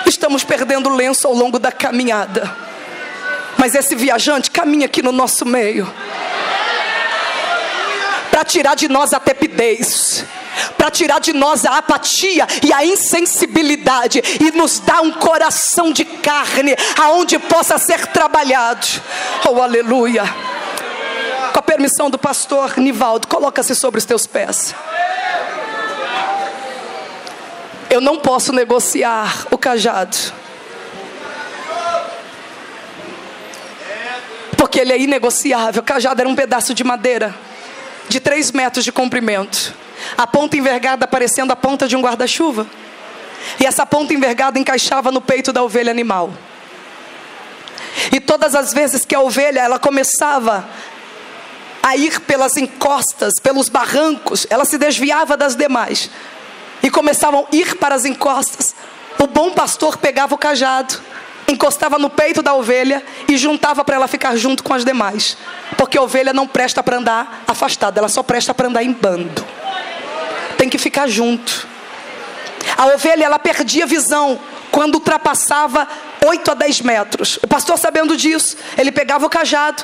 Estamos perdendo o lenço ao longo da caminhada, mas esse viajante caminha aqui no nosso meio para tirar de nós a tepidez, para tirar de nós a apatia e a insensibilidade, e nos dar um coração de carne, aonde possa ser trabalhado. Oh, aleluia. Com a permissão do pastor Nivaldo, coloca-se sobre os teus pés. Eu não posso negociar o cajado, porque ele é inegociável. O cajado era um pedaço de madeira de 3 metros de comprimento, a ponta envergada parecendo a ponta de um guarda-chuva, e essa ponta envergada encaixava no peito da ovelha animal. E todas as vezes que a ovelha ela começava a ir pelas encostas, pelos barrancos, ela se desviava das demais e começavam a ir para as encostas, o bom pastor pegava o cajado, encostava no peito da ovelha e juntava para ela ficar junto com as demais, porque a ovelha não presta para andar afastada, ela só presta para andar em bando, tem que ficar junto. A ovelha ela perdia visão quando ultrapassava 8 a 10 metros. O pastor, sabendo disso, ele pegava o cajado,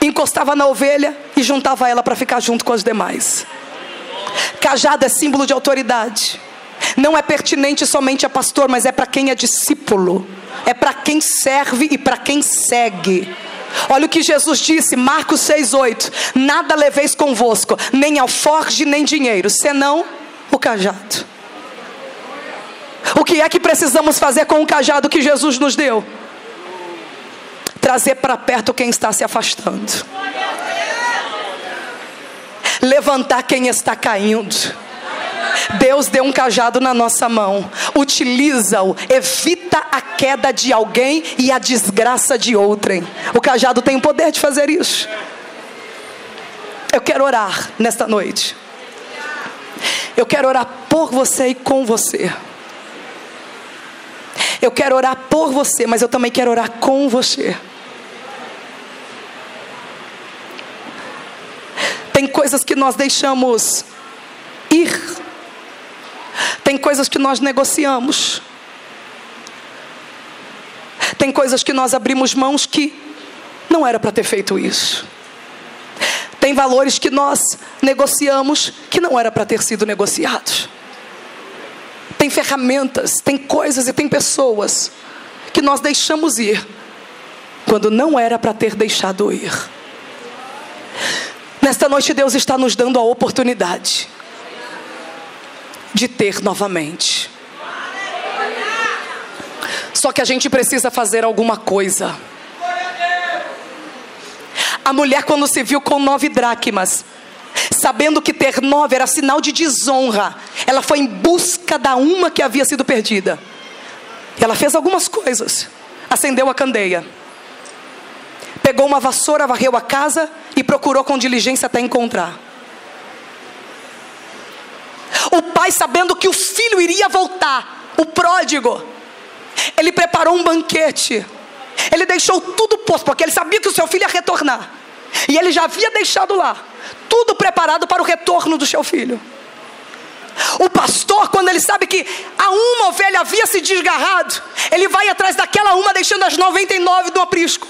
encostava na ovelha e juntava ela para ficar junto com as demais. Cajado é símbolo de autoridade. Não é pertinente somente a pastor, mas é para quem é discípulo, é para quem serve e para quem segue. Olha o que Jesus disse, Marcos 6,8: nada leveis convosco, nem alforge nem dinheiro, senão o cajado. O que é que precisamos fazer com o cajado que Jesus nos deu? Trazer para perto quem está se afastando, levantar quem está caindo. Deus deu um cajado na nossa mão, utiliza-o, evita a queda de alguém e a desgraça de outrem. O cajado tem o poder de fazer isso. Eu quero orar nesta noite. Eu quero orar por você e com você. Eu quero orar por você, mas eu também quero orar com você. Tem coisas que nós deixamos ir. Tem coisas que nós negociamos. Tem coisas que nós abrimos mãos que não era para ter feito isso. Tem valores que nós negociamos que não era para ter sido negociados. Tem ferramentas, tem coisas e tem pessoas que nós deixamos ir quando não era para ter deixado ir. Nesta noite Deus está nos dando a oportunidade de ter novamente. Só que a gente precisa fazer alguma coisa. A mulher, quando se viu com 9 dracmas, sabendo que ter 9 era sinal de desonra, ela foi em busca da uma que havia sido perdida. E ela fez algumas coisas. Acendeu a candeia, pegou uma vassoura, varreu a casa e procurou com diligência até encontrar. O pai, sabendo que o filho iria voltar, o pródigo, ele preparou um banquete. Ele deixou tudo posto, porque ele sabia que o seu filho ia retornar. E ele já havia deixado lá tudo preparado para o retorno do seu filho. O pastor, quando ele sabe que a uma ovelha havia se desgarrado, ele vai atrás daquela uma, deixando as 99 no aprisco.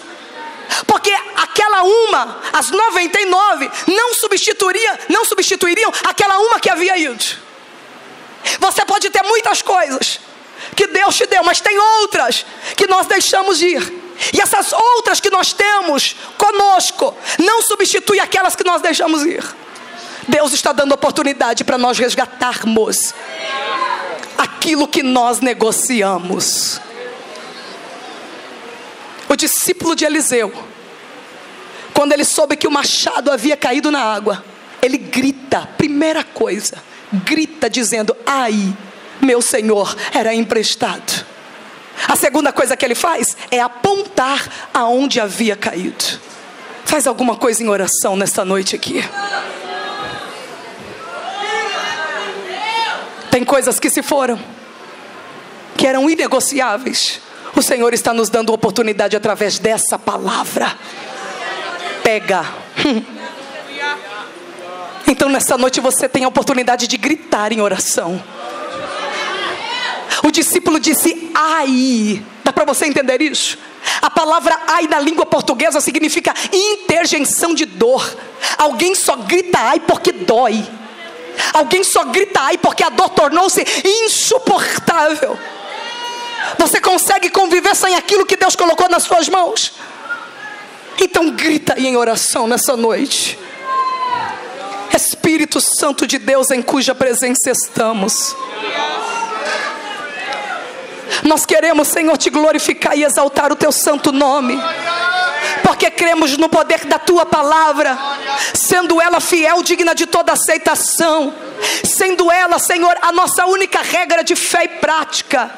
Porque aquela uma, as 99, não substituiriam aquela uma que havia ido. Você pode ter muitas coisas que Deus te deu, mas tem outras que nós deixamos ir. E essas outras que nós temos conosco não substituem aquelas que nós deixamos ir. Deus está dando oportunidade para nós resgatarmos aquilo que nós negociamos. O discípulo de Eliseu, quando ele soube que o machado havia caído na água, ele grita, primeira coisa, grita dizendo: ai, meu Senhor era emprestado. A segunda coisa que ele faz é apontar aonde havia caído. Faz alguma coisa em oração nesta noite aqui. Tem coisas que se foram, que eram inegociáveis. O Senhor está nos dando oportunidade através dessa palavra. Pega. Então nessa noite você tem a oportunidade de gritar em oração. O discípulo disse ai. Dá para você entender isso? A palavra ai na língua portuguesa significa interjeição de dor. Alguém só grita ai porque dói. Alguém só grita ai porque a dor tornou-se insuportável. Você consegue conviver sem aquilo que Deus colocou nas suas mãos? Então grita aí em oração nessa noite. Espírito Santo de Deus, em cuja presença estamos, nós queremos, Senhor, te glorificar e exaltar o teu santo nome, porque cremos no poder da tua palavra, sendo ela fiel, digna de toda aceitação, sendo ela, Senhor, a nossa única regra de fé e prática.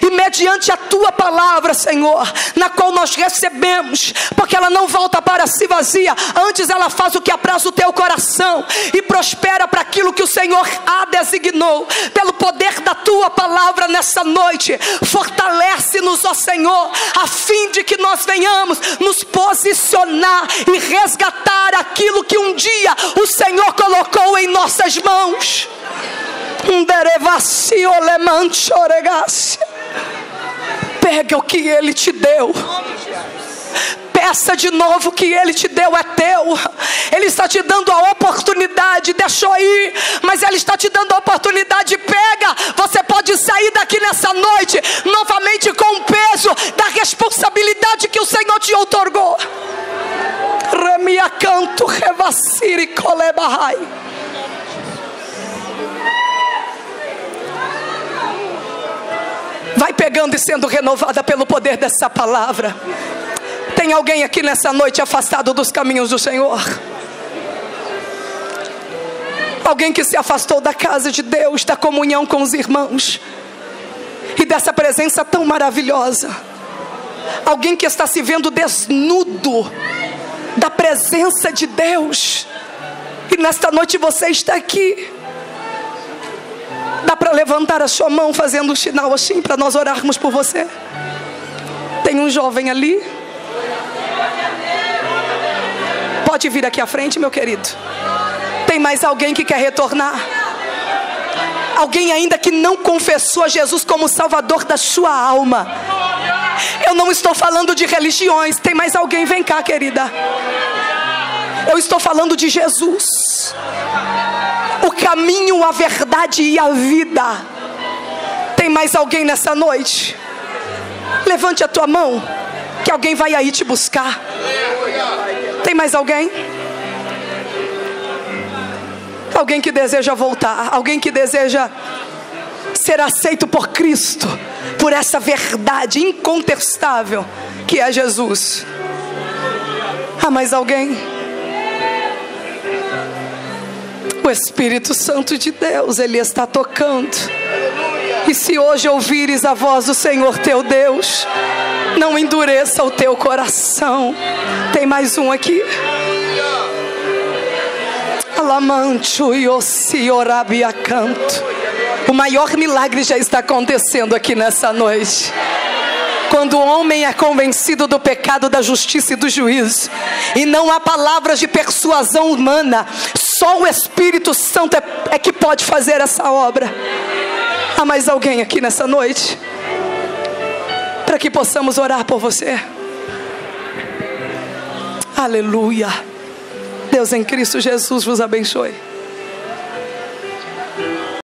E mediante a tua palavra, Senhor, na qual nós recebemos, porque ela não volta para si vazia, antes ela faz o que apraz o teu coração e prospera para aquilo que o Senhor a designou. Pelo poder da tua palavra nessa noite, fortalece-nos, ó Senhor, a fim de que nós venhamos nos posicionar e resgatar aquilo que um dia o Senhor colocou em nossas mãos. Pega o que Ele te deu, peça de novo o que Ele te deu é teu. Ele está te dando a oportunidade, deixou ir, mas Ele está te dando a oportunidade. Pega, você pode sair daqui nessa noite novamente com o peso da responsabilidade que o Senhor te outorgou. Remia canto revassiri colebahai. Vai pegando e sendo renovada pelo poder dessa palavra. Tem alguém aqui nessa noite afastado dos caminhos do Senhor? Alguém que se afastou da casa de Deus, da comunhão com os irmãos e dessa presença tão maravilhosa. Alguém que está se vendo desnudo da presença de Deus, e nesta noite você está aqui. Dá para levantar a sua mão fazendo um sinal assim para nós orarmos por você? Tem um jovem ali. Pode vir aqui à frente, meu querido. Tem mais alguém que quer retornar? Alguém ainda que não confessou a Jesus como Salvador da sua alma? Eu não estou falando de religiões. Tem mais alguém? Vem cá, querida. Eu estou falando de Jesus, o caminho, a verdade e a vida. Tem mais alguém nessa noite? Levante a tua mão, que alguém vai aí te buscar. Tem mais alguém? Alguém que deseja voltar, alguém que deseja ser aceito por Cristo, por essa verdade incontestável que é Jesus. Há mais alguém? O Espírito Santo de Deus, Ele está tocando. E se hoje ouvires a voz do Senhor teu Deus, não endureça o teu coração. Tem mais um aqui. Alamancho e Ossi canto. O maior milagre já está acontecendo aqui nessa noite. Quando o homem é convencido do pecado, da justiça e do juízo, e não há palavras de persuasão humana, só o Espírito Santo é que pode fazer essa obra. Há mais alguém aqui nessa noite? Para que possamos orar por você. Aleluia. Deus em Cristo Jesus vos abençoe.